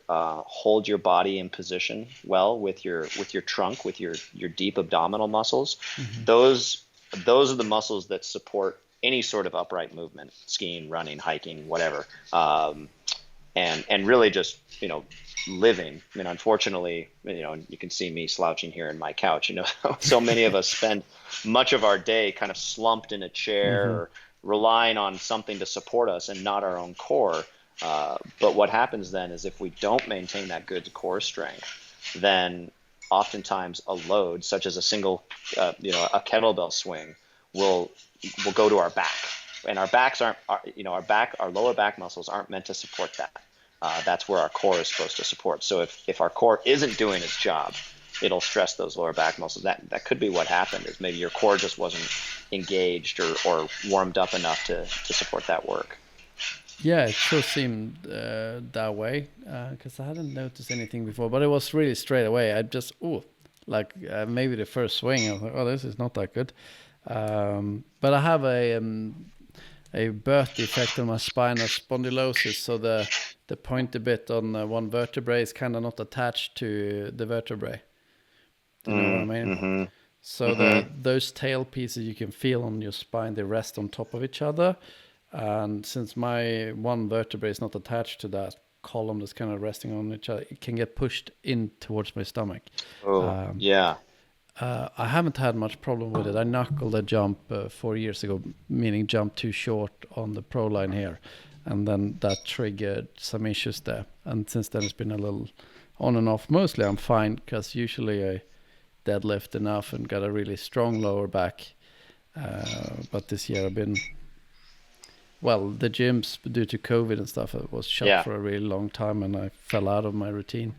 body in position well with your trunk, with your deep abdominal muscles. Those are the muscles that support any sort of upright movement, skiing, running, hiking, whatever. And really just, living. I mean, unfortunately, you can see me slouching here in my couch, so many of us spend much of our day kind of slumped in a chair or relying on something to support us and not our own core. But what happens then is if we don't maintain that good core strength, then oftentimes a load such as a single, a kettlebell swing will go to our back, and our backs our lower back muscles aren't meant to support that. That's where our core is supposed to support. So if our core isn't doing its job, it'll stress those lower back muscles. That could be what happened, is maybe your core just wasn't engaged or warmed up enough to support that work. Yeah, it sure seemed that way because I hadn't noticed anything before, but it was really straight away. I just, maybe the first swing, I was like, oh, this is not that good. But I have a birth defect on my spinal spondylosis, so the pointy bit on one vertebrae is kind of not attached to the vertebrae. Do you know what I mean? Mm-hmm. So those tail pieces you can feel on your spine, they rest on top of each other. And since my one vertebrae is not attached to that column that's kind of resting on each other, it can get pushed in towards my stomach. Oh, yeah. I haven't had much problem with it. I knuckled a jump 4 years ago, meaning jump too short on the pro line here. And then that triggered some issues there. And since then it's been a little on and off. Mostly I'm fine, because usually I deadlift enough and got a really strong lower back. But this year I've been, well, the gyms due to COVID and stuff, it was shut for a really long time, and I fell out of my routine.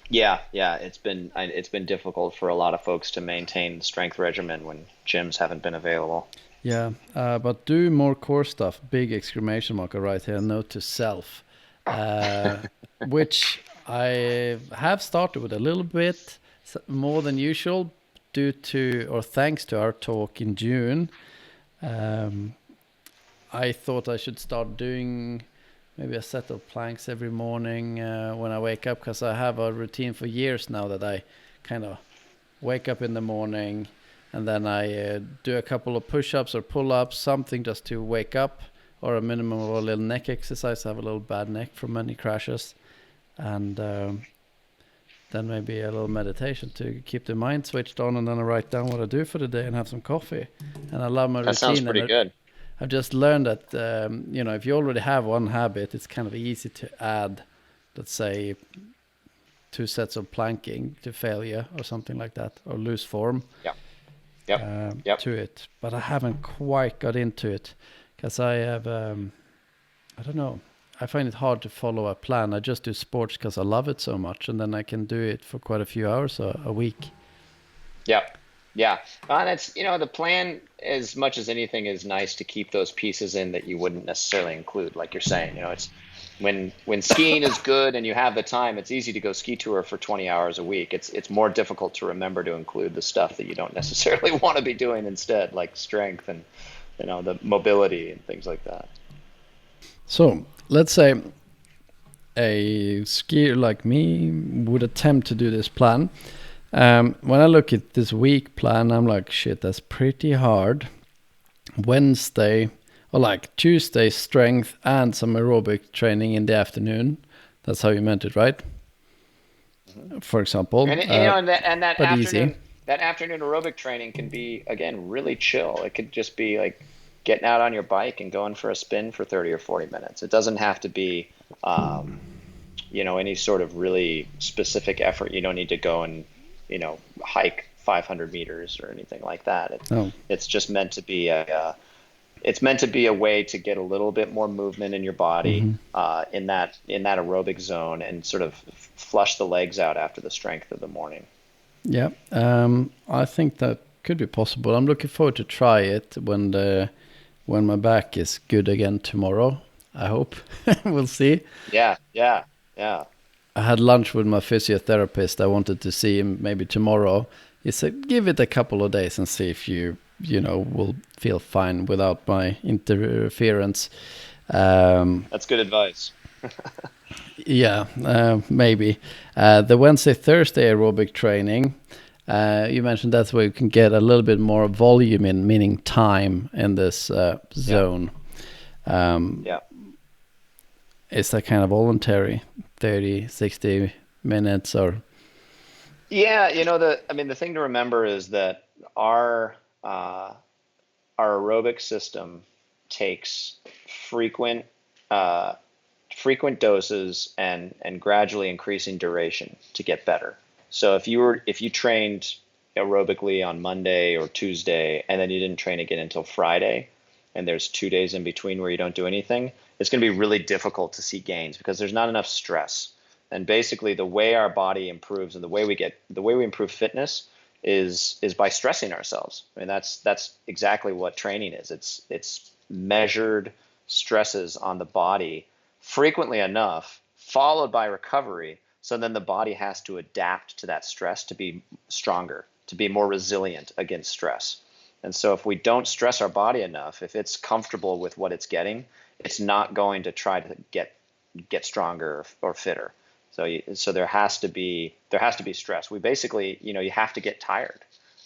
Yeah, it's been difficult for a lot of folks to maintain the strength regimen when gyms haven't been available. Yeah, but do more core stuff. Big exclamation mark right here. Note to self, which I have started with a little bit more than usual, due to, or thanks to, our talk in June. I thought I should start doing maybe a set of planks every morning when I wake up, because I have a routine for years now that I kind of wake up in the morning and then I do a couple of push-ups or pull-ups, something just to wake up, or a minimum of a little neck exercise. I have a little bad neck from many crashes. And then maybe a little meditation to keep the mind switched on, and then I write down what I do for the day and have some coffee. And I love my routine. That sounds pretty good. I've just learned that, if you already have one habit, it's kind of easy to add, let's say, 2 sets of planking to failure or something like that, or loose form to it. But I haven't quite got into it, because I have, I don't know, I find it hard to follow a plan. I just do sports because I love it so much, and then I can do it for quite a few hours a week. Yeah. And it's, the plan, as much as anything, is nice to keep those pieces in that you wouldn't necessarily include. Like you're saying, it's when skiing is good and you have the time, it's easy to go ski tour for 20 hours a week. It's more difficult to remember to include the stuff that you don't necessarily want to be doing instead, like strength and, the mobility and things like that. So let's say a skier like me would attempt to do this plan. When I look at this week plan, I'm like, shit, that's pretty hard. Wednesday, or like Tuesday, strength and some aerobic training in the afternoon. That's how you meant it, right? Mm-hmm. For example. And that afternoon, easy. That afternoon aerobic training can be, again, really chill. It could just be like getting out on your bike and going for a spin for 30 or 40 minutes. It doesn't have to be, any sort of really specific effort. You don't need to go and hike 500 meters or anything like that. It's just meant to be a way to get a little bit more movement in your body, mm-hmm. in that aerobic zone, and sort of flush the legs out after the strength of the morning. Yeah, I think that could be possible. I'm looking forward to try it when my back is good again tomorrow. I hope. We'll see. Yeah. I had lunch with my physiotherapist. I wanted to see him maybe tomorrow. He said, give it a couple of days and see if you will feel fine without my interference. That's good advice. Yeah, maybe. The Wednesday, Thursday aerobic training, you mentioned that's where you can get a little bit more volume in, meaning time in this zone. Is that kind of voluntary? 30, 60 minutes or? Yeah, the thing to remember is that our aerobic system takes frequent doses and gradually increasing duration to get better. So if you trained aerobically on Monday or Tuesday and then you didn't train again until Friday, and there's 2 days in between where you don't do anything, it's going to be really difficult to see gains because there's not enough stress. And basically the way our body improves and the way we improve fitness is by stressing ourselves. I mean, that's exactly what training is. It's measured stresses on the body frequently enough, followed by recovery. So then the body has to adapt to that stress to be stronger, to be more resilient against stress. And so if we don't stress our body enough, if it's comfortable with what it's getting, it's not going to try to get stronger or fitter. So there has to be stress. We basically, you have to get tired.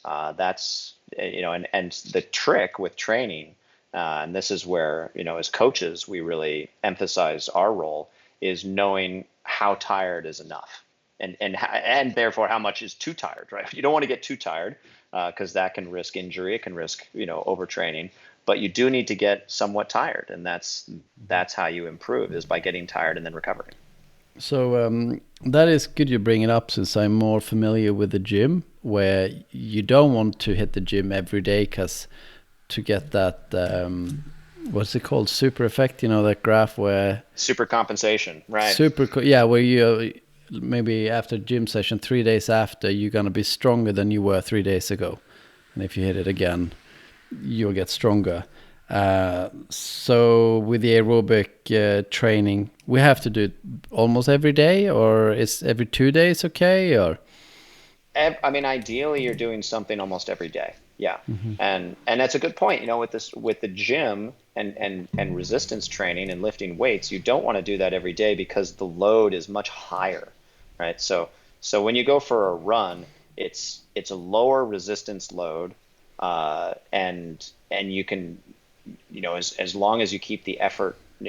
That's and the trick with training, and this is where, as coaches we really emphasize our role, is knowing how tired is enough, and therefore how much is too tired, right? You don't want to get too tired, because that can risk injury. It can risk overtraining. But you do need to get somewhat tired, and that's how you improve, is by getting tired and then recovering. So that is good you bring it up, since I'm more familiar with the gym, where you don't want to hit the gym every day, because to get that, what's it called, super effect, that graph where... Super compensation, right. Where you maybe after gym session, 3 days after, you're going to be stronger than you were 3 days ago. And if you hit it again, you'll get stronger. So with the aerobic training, we have to do it almost every day, or is every 2 days okay? Or ideally you're doing something almost every day. Yeah. Mm-hmm. And that's a good point. With the gym and resistance training and lifting weights, you don't want to do that every day, because the load is much higher, right? So when you go for a run, it's a lower resistance load, and you can, as long as you keep the effort, the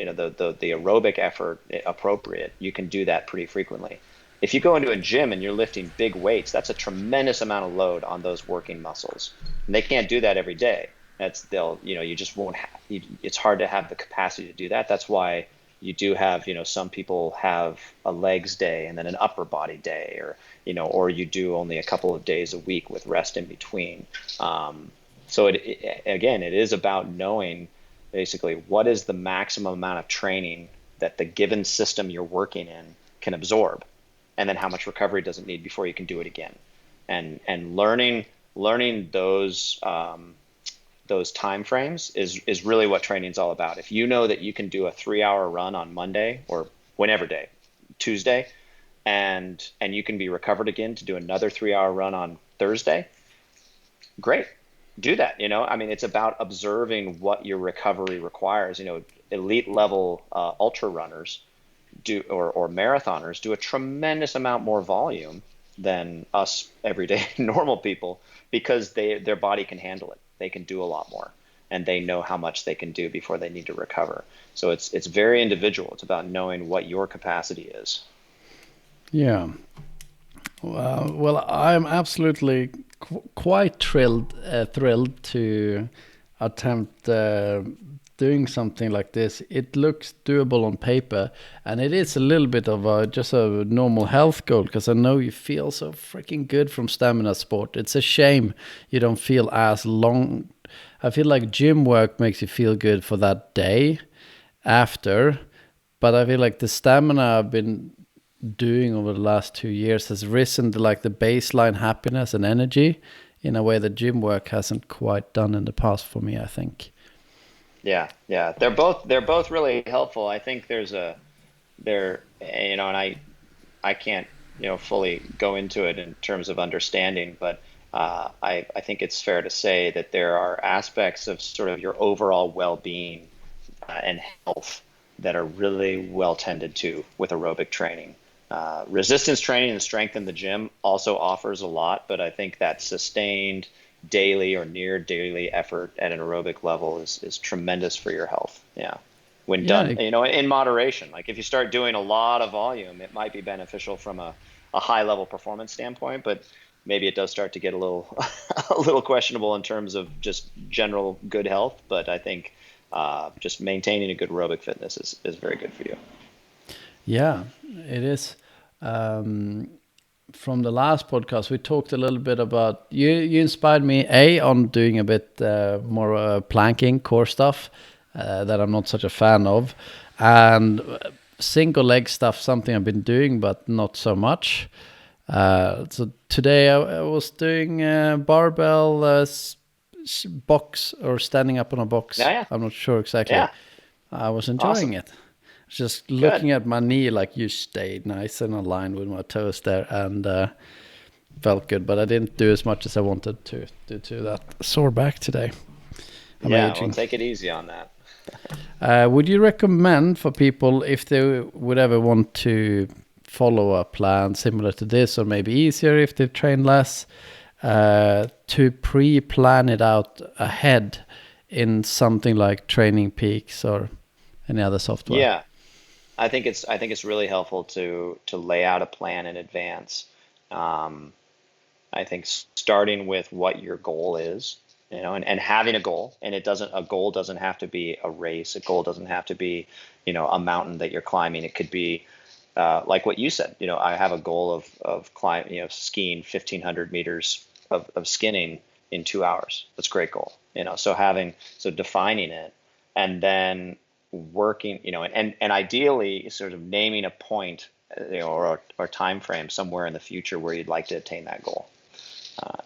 aerobic effort appropriate, you can do that pretty frequently. If you go into a gym and you're lifting big weights, that's a tremendous amount of load on those working muscles, and they can't do that every day. You just won't have. It's hard to have the capacity to do that. That's why you do have, some people have a legs day and then an upper body day, or you do only a couple of days a week with rest in between. So it is about knowing basically what is the maximum amount of training that the given system you're working in can absorb, and then how much recovery does it need before you can do it again. And learning those time frames is really what training's all about. If you know that you can do a 3-hour run on Monday or whenever day, Tuesday, and you can be recovered again to do another 3-hour run on Thursday, great. Do that. It's about observing what your recovery requires. Elite level ultra runners do, or marathoners do a tremendous amount more volume than us everyday normal people, because their body can handle it. They can do a lot more, and they know how much they can do before they need to recover. So it's very individual. It's about knowing what your capacity is. Yeah. Well, I'm absolutely quite thrilled to attempt doing something like this. It looks doable on paper, and it is a little bit of just a normal health goal, because I know you feel so freaking good from stamina sport. It's a shame you don't feel as long. I feel like gym work makes you feel good for that day after, but I feel like the stamina I've been doing over the last 2 years has risen to like the baseline happiness and energy in a way that gym work hasn't quite done in the past for me, I think. Yeah. They're both really helpful. I think and I can't, fully go into it in terms of understanding, but I think it's fair to say that there are aspects of sort of your overall well-being and health that are really well tended to with aerobic training. Resistance training and strength in the gym also offers a lot, but I think that sustained daily or near daily effort at an aerobic level is tremendous for your health. Yeah. When done, in moderation. Like if you start doing a lot of volume, it might be beneficial from a high level performance standpoint, but maybe it does start to get a little questionable in terms of just general good health. But I think just maintaining a good aerobic fitness is very good for you. Yeah, it is. From the last podcast, we talked a little bit about you inspired me on doing a bit more planking core stuff that I'm not such a fan of, and single leg stuff, something I've been doing but not so much. So today I was doing barbell box, or standing up on a box. Yeah. I'm not sure exactly. Yeah. I was enjoying it. Just looking at my knee, like you stayed nice and aligned with my toes there, and felt good, but I didn't do as much as I wanted to due to that sore back today. Well, take it easy on that. Would you recommend for people, if they would ever want to follow a plan similar to this, or maybe easier if they train less, to pre-plan it out ahead in something like Training Peaks or any other software? Yeah, I think it's really helpful to lay out a plan in advance. Um, I think starting with what your goal is, and having a goal, and a goal doesn't have to be a race. A goal doesn't have to be, a mountain that you're climbing. It could be like what you said. I have a goal of skiing 1,500 meters of skinning in 2 hours. That's a great goal. So defining it, and then working, and ideally sort of naming a point, or time frame somewhere in the future where you'd like to attain that goal.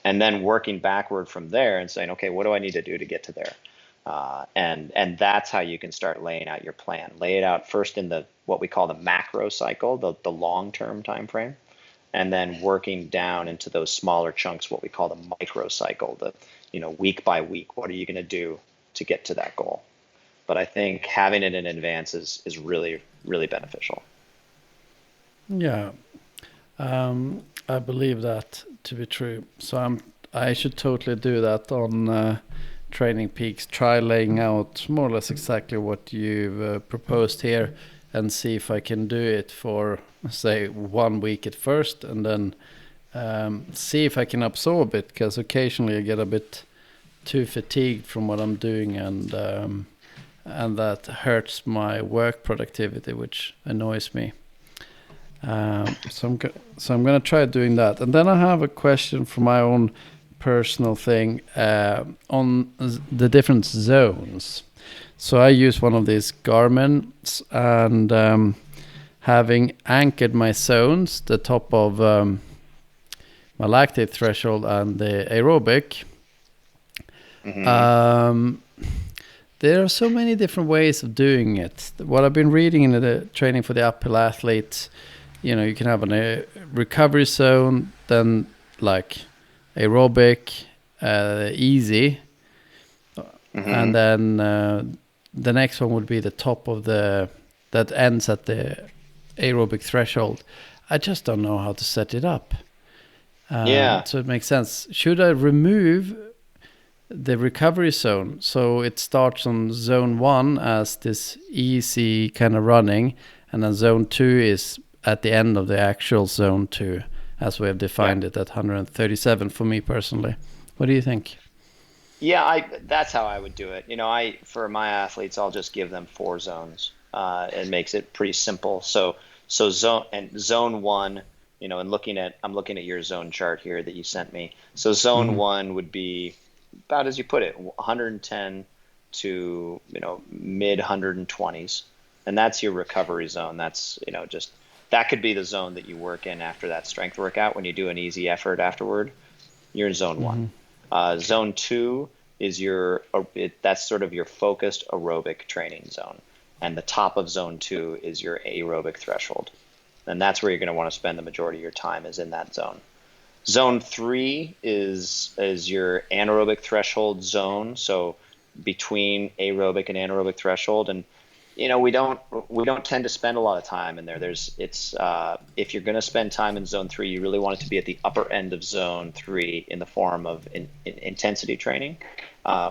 And then working backward from there and saying, okay, what do I need to do to get to there? And that's how you can start laying out your plan. Lay it out first in what we call the macro cycle, the long-term time frame, and then working down into those smaller chunks, what we call the micro cycle, week by week. What are you going to do to get to that goal? But I think having it in advance is really, really beneficial. Yeah. I believe that to be true. So I should totally do that on Training Peaks. Try laying out more or less exactly what you've proposed here, and see if I can do it for, say, 1 week at first, and then see if I can absorb it, because occasionally I get a bit too fatigued from what I'm doing, and that hurts my work productivity, which annoys me. So I'm gonna try doing that, and then I have a question for my own personal thing on the different zones. So I use one of these Garmin's, and having anchored my zones, the top of my lactate threshold and the aerobic. Mm-hmm. There are so many different ways of doing it. What I've been reading in the training for the uphill athletes, you can have a recovery zone, then like aerobic, easy, and then the next one would be the top of that ends at the aerobic threshold. I just don't know how to set it up. So it makes sense. Should I remove the recovery zone so it starts on zone 1 as this easy kind of running, and then zone 2 is at the end of the actual zone 2, as we have defined it at 137 for me personally? What do you think? Yeah, that's how I would do it. For my athletes, I'll just give them 4 zones. It makes it pretty simple. So zone 1, and I'm looking at your zone chart here that you sent me. So zone 1 would be about, as you put it, 110 to mid 120s, and that's your recovery zone. That's that could be the zone that you work in after that strength workout. When you do an easy effort afterward, you're in zone 1. Zone 2 is that's sort of your focused aerobic training zone, and the top of zone 2 is your aerobic threshold, and that's where you're going to want to spend the majority of your time, is in that zone. Zone 3 is your anaerobic threshold zone, so between aerobic and anaerobic threshold, and we don't tend to spend a lot of time in there. If you're going to spend time in zone 3, you really want it to be at the upper end of zone 3 in the form of intensity training,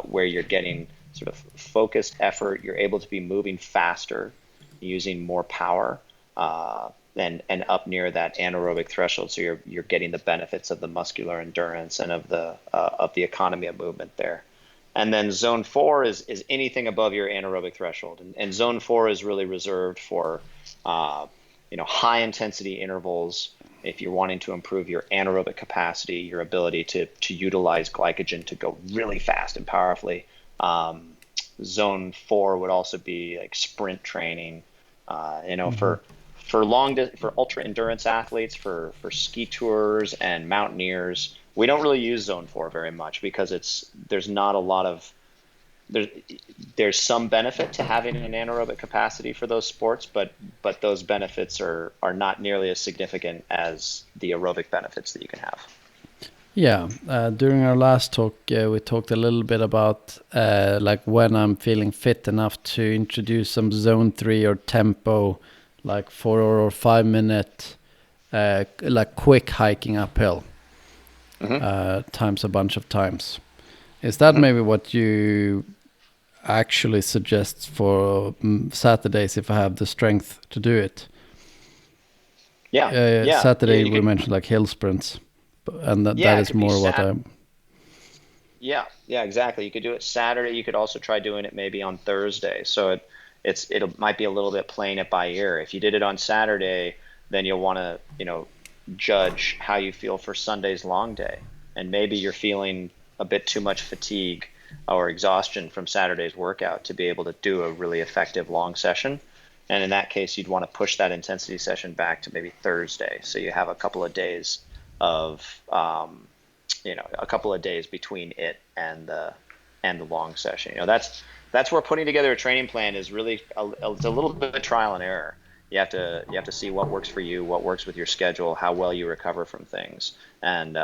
where you're getting sort of focused effort. You're able to be moving faster, using more power, and up near that anaerobic threshold. So you're getting the benefits of the muscular endurance and of the economy of movement there. And then zone 4 is anything above your anaerobic threshold. And zone 4 is really reserved for high intensity intervals. If you're wanting to improve your anaerobic capacity, your ability to utilize glycogen to go really fast and powerfully. Zone 4 would also be like sprint training, for ultra endurance athletes, for ski tours and mountaineers. We don't really use zone 4 very much, because there's not a lot of there's some benefit to having an anaerobic capacity for those sports, but those benefits are not nearly as significant as the aerobic benefits that you can have. Yeah, during our last talk, we talked a little bit about like when I'm feeling fit enough to introduce some zone 3 or tempo, like 4 or 5 minute, like quick hiking uphill, times a bunch of times. Is that maybe what you actually suggest for Saturdays if I have the strength to do it? Saturday we mentioned like hill sprints, and that is more what I'm. Yeah, exactly. You could do it Saturday. You could also try doing it maybe on Thursday. So it might be a little bit playing it by ear. If you did it on Saturday, then you'll want to, judge how you feel for Sunday's long day. And maybe you're feeling a bit too much fatigue or exhaustion from Saturday's workout to be able to do a really effective long session. And in that case, you'd want to push that intensity session back to maybe Thursday. So you have a couple of days of, a couple of days between it and the long session. That's where putting together a training plan is really it's a little bit of trial and error. You have to see what works for you, what works with your schedule, how well you recover from things. And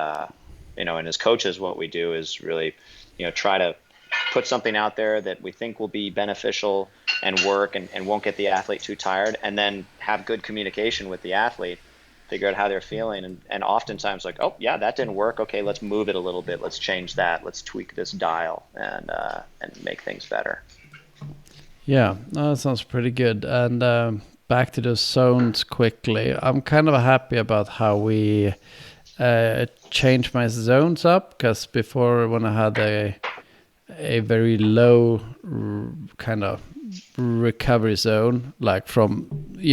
and as coaches, what we do is really, try to put something out there that we think will be beneficial and work and won't get the athlete too tired, and then have good communication with the athlete, figure out how they're feeling, and oftentimes like, oh yeah, that didn't work, okay, let's move it a little bit, let's change that, let's tweak this dial and make things better. Yeah, that sounds pretty good. And back to the zones quickly, I'm kind of happy about how we changed my zones up, because before, when I had a very low kind of recovery zone, like from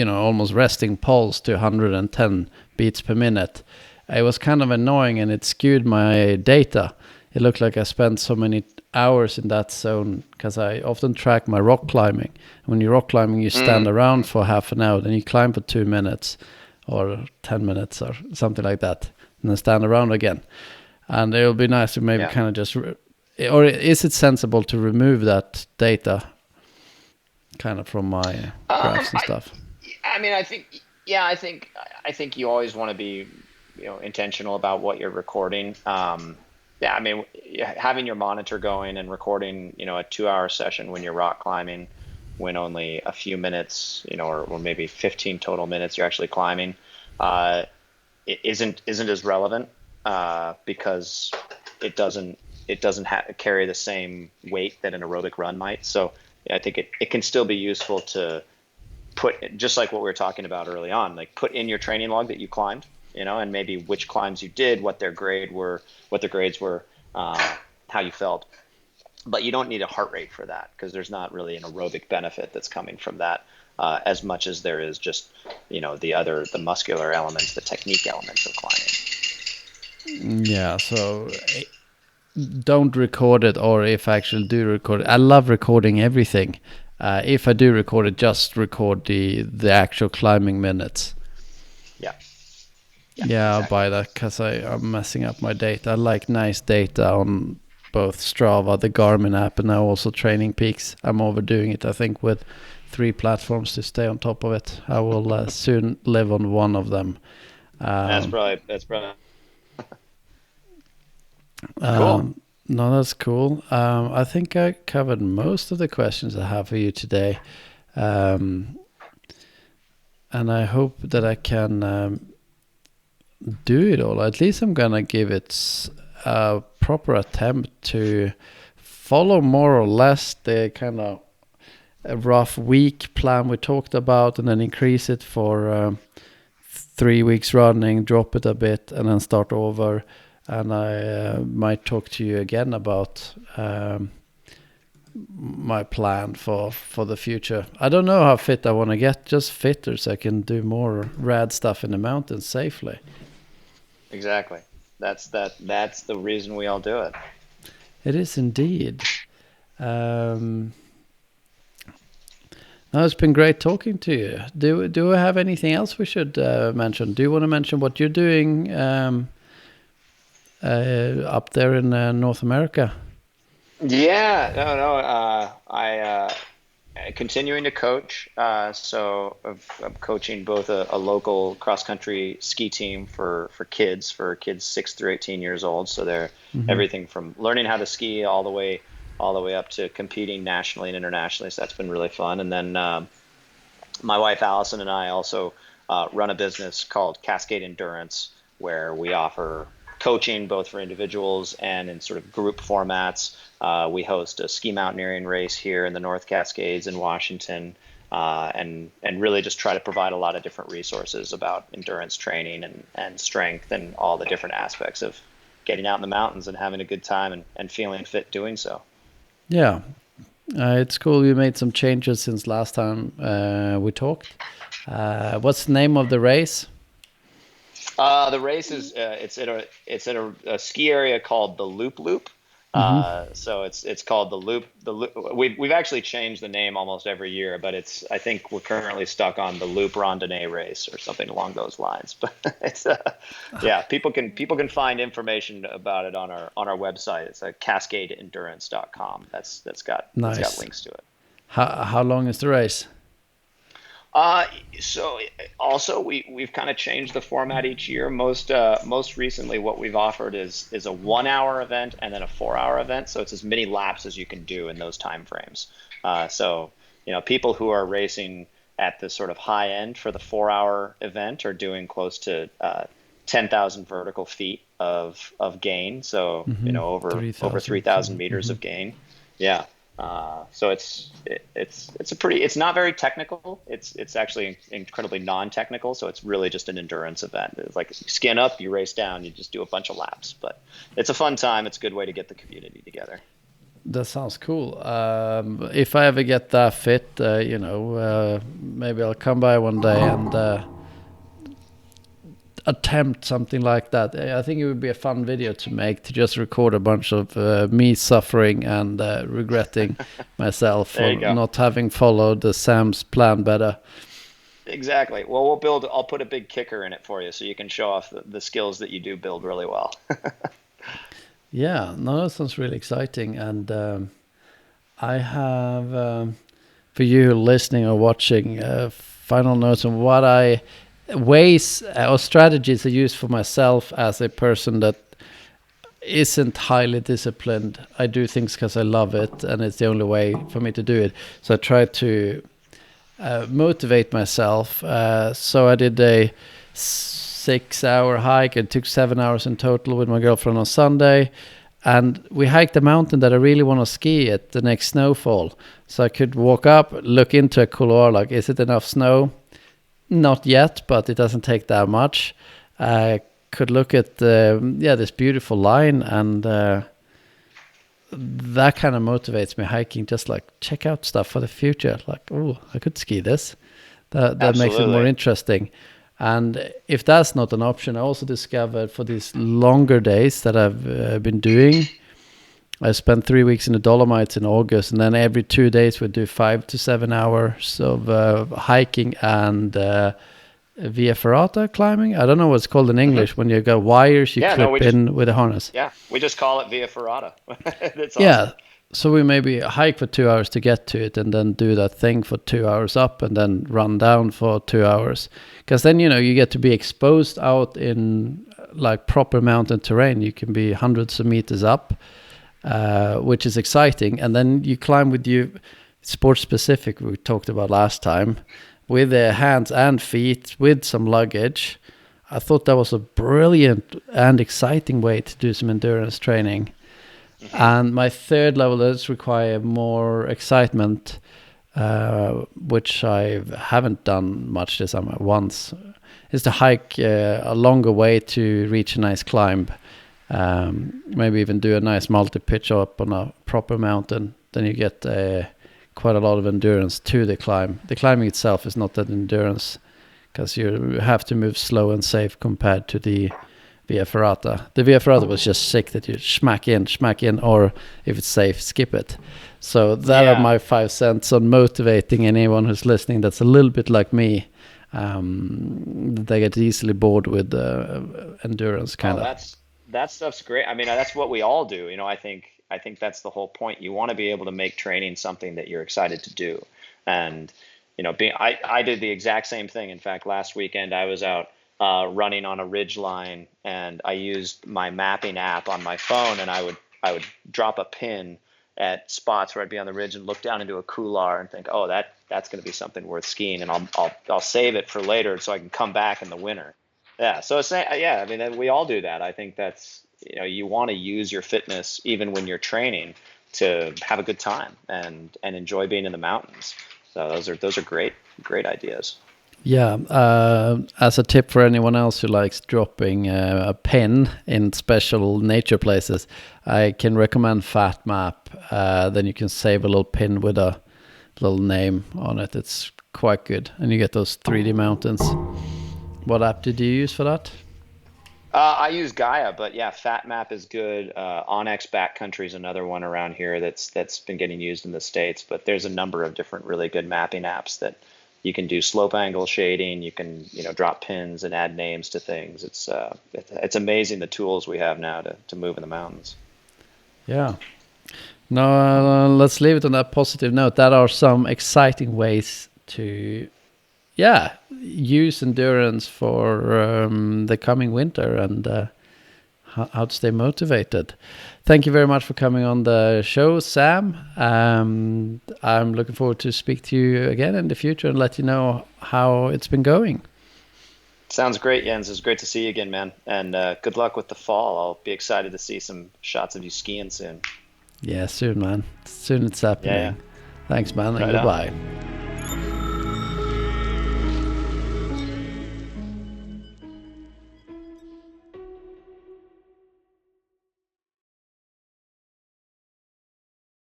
almost resting pulse to 110 beats per minute, it was kind of annoying, and it skewed my data. It looked like I spent so many hours in that zone, because I often track my rock climbing. When you're rock climbing, you stand around for half an hour, then you climb for 2 minutes or 10 minutes or something like that, and then stand around again. And it would be nice to maybe kind of just or is it sensible to remove that data kind of from my graphs and stuff? I think you always want to be, intentional about what you're recording. Having your monitor going and recording, a 2-hour session when you're rock climbing, when only a few minutes, or maybe 15 total minutes you're actually climbing, it isn't as relevant, because it doesn't carry the same weight that an aerobic run might. So I think it can still be useful to put, just like what we were talking about early on, like put in your training log that you climbed, and maybe which climbs you did, what their grades were, how you felt. But you don't need a heart rate for that, because there's not really an aerobic benefit that's coming from that, as much as there is just, the muscular elements, the technique elements of climbing. Yeah, so don't record it, or if I actually do record it, I love recording everything. If I do record it, just record the actual climbing minutes. Yeah, exactly. I'll buy that, because I'm messing up my data. I like nice data on both Strava, the Garmin app, and now also Training Peaks. I'm overdoing it, I think, with 3 platforms to stay on top of it. I will soon live on one of them. That's probably cool. No, that's cool. I think I covered most of the questions I have for you today. And I hope that I can do it all. At least I'm going to give it a proper attempt to follow more or less the kind of a rough week plan we talked about, and then increase it for 3 weeks running, drop it a bit, and then start over. And I might talk to you again about my plan for the future. I don't know how fit I want to get, just fitter so I can do more rad stuff in the mountains safely. Exactly. That's the reason we all do it. It is indeed. No, it's been great talking to you. Do we have anything else we should mention? Do you want to mention what you're doing up there in North America? Yeah, no. continuing to coach. I'm coaching both a local cross country ski team for kids 6 through 18 years old. So they're Hmm. everything from learning how to ski all the way up to competing nationally and internationally. So that's been really fun. And then my wife Allison and I also run a business called Cascade Endurance, where we offer coaching both for individuals and in sort of group formats. We host a ski mountaineering race here in the North Cascades in Washington, and really just try to provide a lot of different resources about endurance training and strength and all the different aspects of getting out in the mountains and having a good time and feeling fit doing so. Yeah, it's cool. You made some changes since last time we talked. What's the name of the race? The race is it's in a ski area called the Loop Loop. Hmm. So it's called the Loop. We've actually changed the name almost every year, but I think we're currently stuck on the Loop Randonnée race or something along those lines. But it's yeah, people can find information about it on our website. It's cascadeendurance.com. That's got Nice. links to it. How long is the race? Uh, so also we've kind of changed the format each year. Most recently, what we've offered is a 1 hour event and then a 4 hour event. So it's as many laps as you can do in those time frames. So people who are racing at the sort of high end for the 4 hour event are doing close to 10,000 vertical feet of gain. So Hmm. over 3,000. 3,000 meters Hmm. of gain. Yeah. So it's a pretty it's not very technical. It's actually incredibly non-technical. So it's really just an endurance event. It's like you skin up, you race down, you just do a bunch of laps. But it's a fun time. It's a good way to get the community together. That sounds cool. If I ever get that fit, maybe I'll come by one day and attempt something like that. I think it would be a fun video to make, to just record a bunch of me suffering and regretting myself There for you go. not having followed the Sam's plan better. Exactly. Well, I'll put a big kicker in it for you so you can show off the skills that you do build really well. Yeah, no, that sounds really exciting. And I have, for you listening or watching, final notes on what ways or strategies I use for myself as a person that isn't highly disciplined. I do things because I love it, and it's the only way for me to do it. So I try to motivate myself. So I did a 6 hour hike. It took 7 hours in total with my girlfriend on Sunday. And we hiked a mountain that I really want to ski at the next snowfall. So I could walk up, look into a couloir, like, is it enough snow? Not yet, but it doesn't take that much. I could look at this beautiful line, and that kind of motivates me hiking. Just like check out stuff for the future. Like, oh, I could ski this. That makes it more Absolutely. interesting. And if that's not an option, I also discovered for these longer days that I've been doing, I spent 3 weeks in the Dolomites in August, and then every 2 days we'd do 5 to 7 hours of hiking and via ferrata climbing. I don't know what's called in Hmm. English when you got wires you Yeah. No, clip in with a harness. we just call it Via Ferrata. That's awesome. Yeah. So we maybe hike for 2 hours to get to it, and then do that thing for 2 hours up, and then run down for 2 hours. Because then, you get to be exposed out in like proper mountain terrain. You can be hundreds of meters up, which is exciting. And then you climb with you, sports specific, we talked about last time, with their hands and feet, with some luggage. I thought that was a brilliant and exciting way to do some endurance training. Hmm. And my third level does require more excitement, which I haven't done much this summer. Once is to hike a longer way to reach a nice climb. Maybe even do a nice multi-pitch up on a proper mountain. Then you get quite a lot of endurance to the climb. The climbing itself is not that endurance, because you have to move slow and safe compared to the Via Ferrata. The Via Ferrata was just sick that you smack in, or if it's safe, skip it. So that are Yeah. my 5 cents on motivating anyone who's listening that's a little bit like me. They get easily bored with endurance, kind Oh, of. that stuff's great. I mean, that's what we all do. I think that's the whole point. You want to be able to make training something that you're excited to do. And I did the exact same thing. In fact, last weekend I was out running on a ridge line, and I used my mapping app on my phone, and I would drop a pin at spots where I'd be on the ridge and look down into a couloir and think, oh, that's going to be something worth skiing, and I'll save it for later so I can come back in the winter. Yeah, so I mean, we all do that. I think that's, you want to use your fitness even when you're training to have a good time and enjoy being in the mountains. So those are great ideas. Yeah, as a tip for anyone else who likes dropping a pin in special nature places, I can recommend Fat Map. Then you can save a little pin with a little name on it. It's quite good, and you get those 3D mountains. What app did you use for that? I use Gaia, but yeah, Fat Map is good. Onyx Backcountry is another one around here that's been getting used in the States. But there's a number of different really good mapping apps that you can do slope angle shading. You can drop pins and add names to things. It's amazing the tools we have now to move in the mountains. Yeah. Now let's leave it on that positive note. That are some exciting ways to use endurance for the coming winter and how to stay motivated. Thank you very much for coming on the show, Sam. I'm looking forward to speak to you again in the future and let you know how it's been going. Sounds great, Jens. It's great to see you again, man. And good luck with the fall. I'll be excited to see some shots of you skiing soon. Yeah, soon, man. Soon it's happening. Yeah. Thanks, man, and goodbye.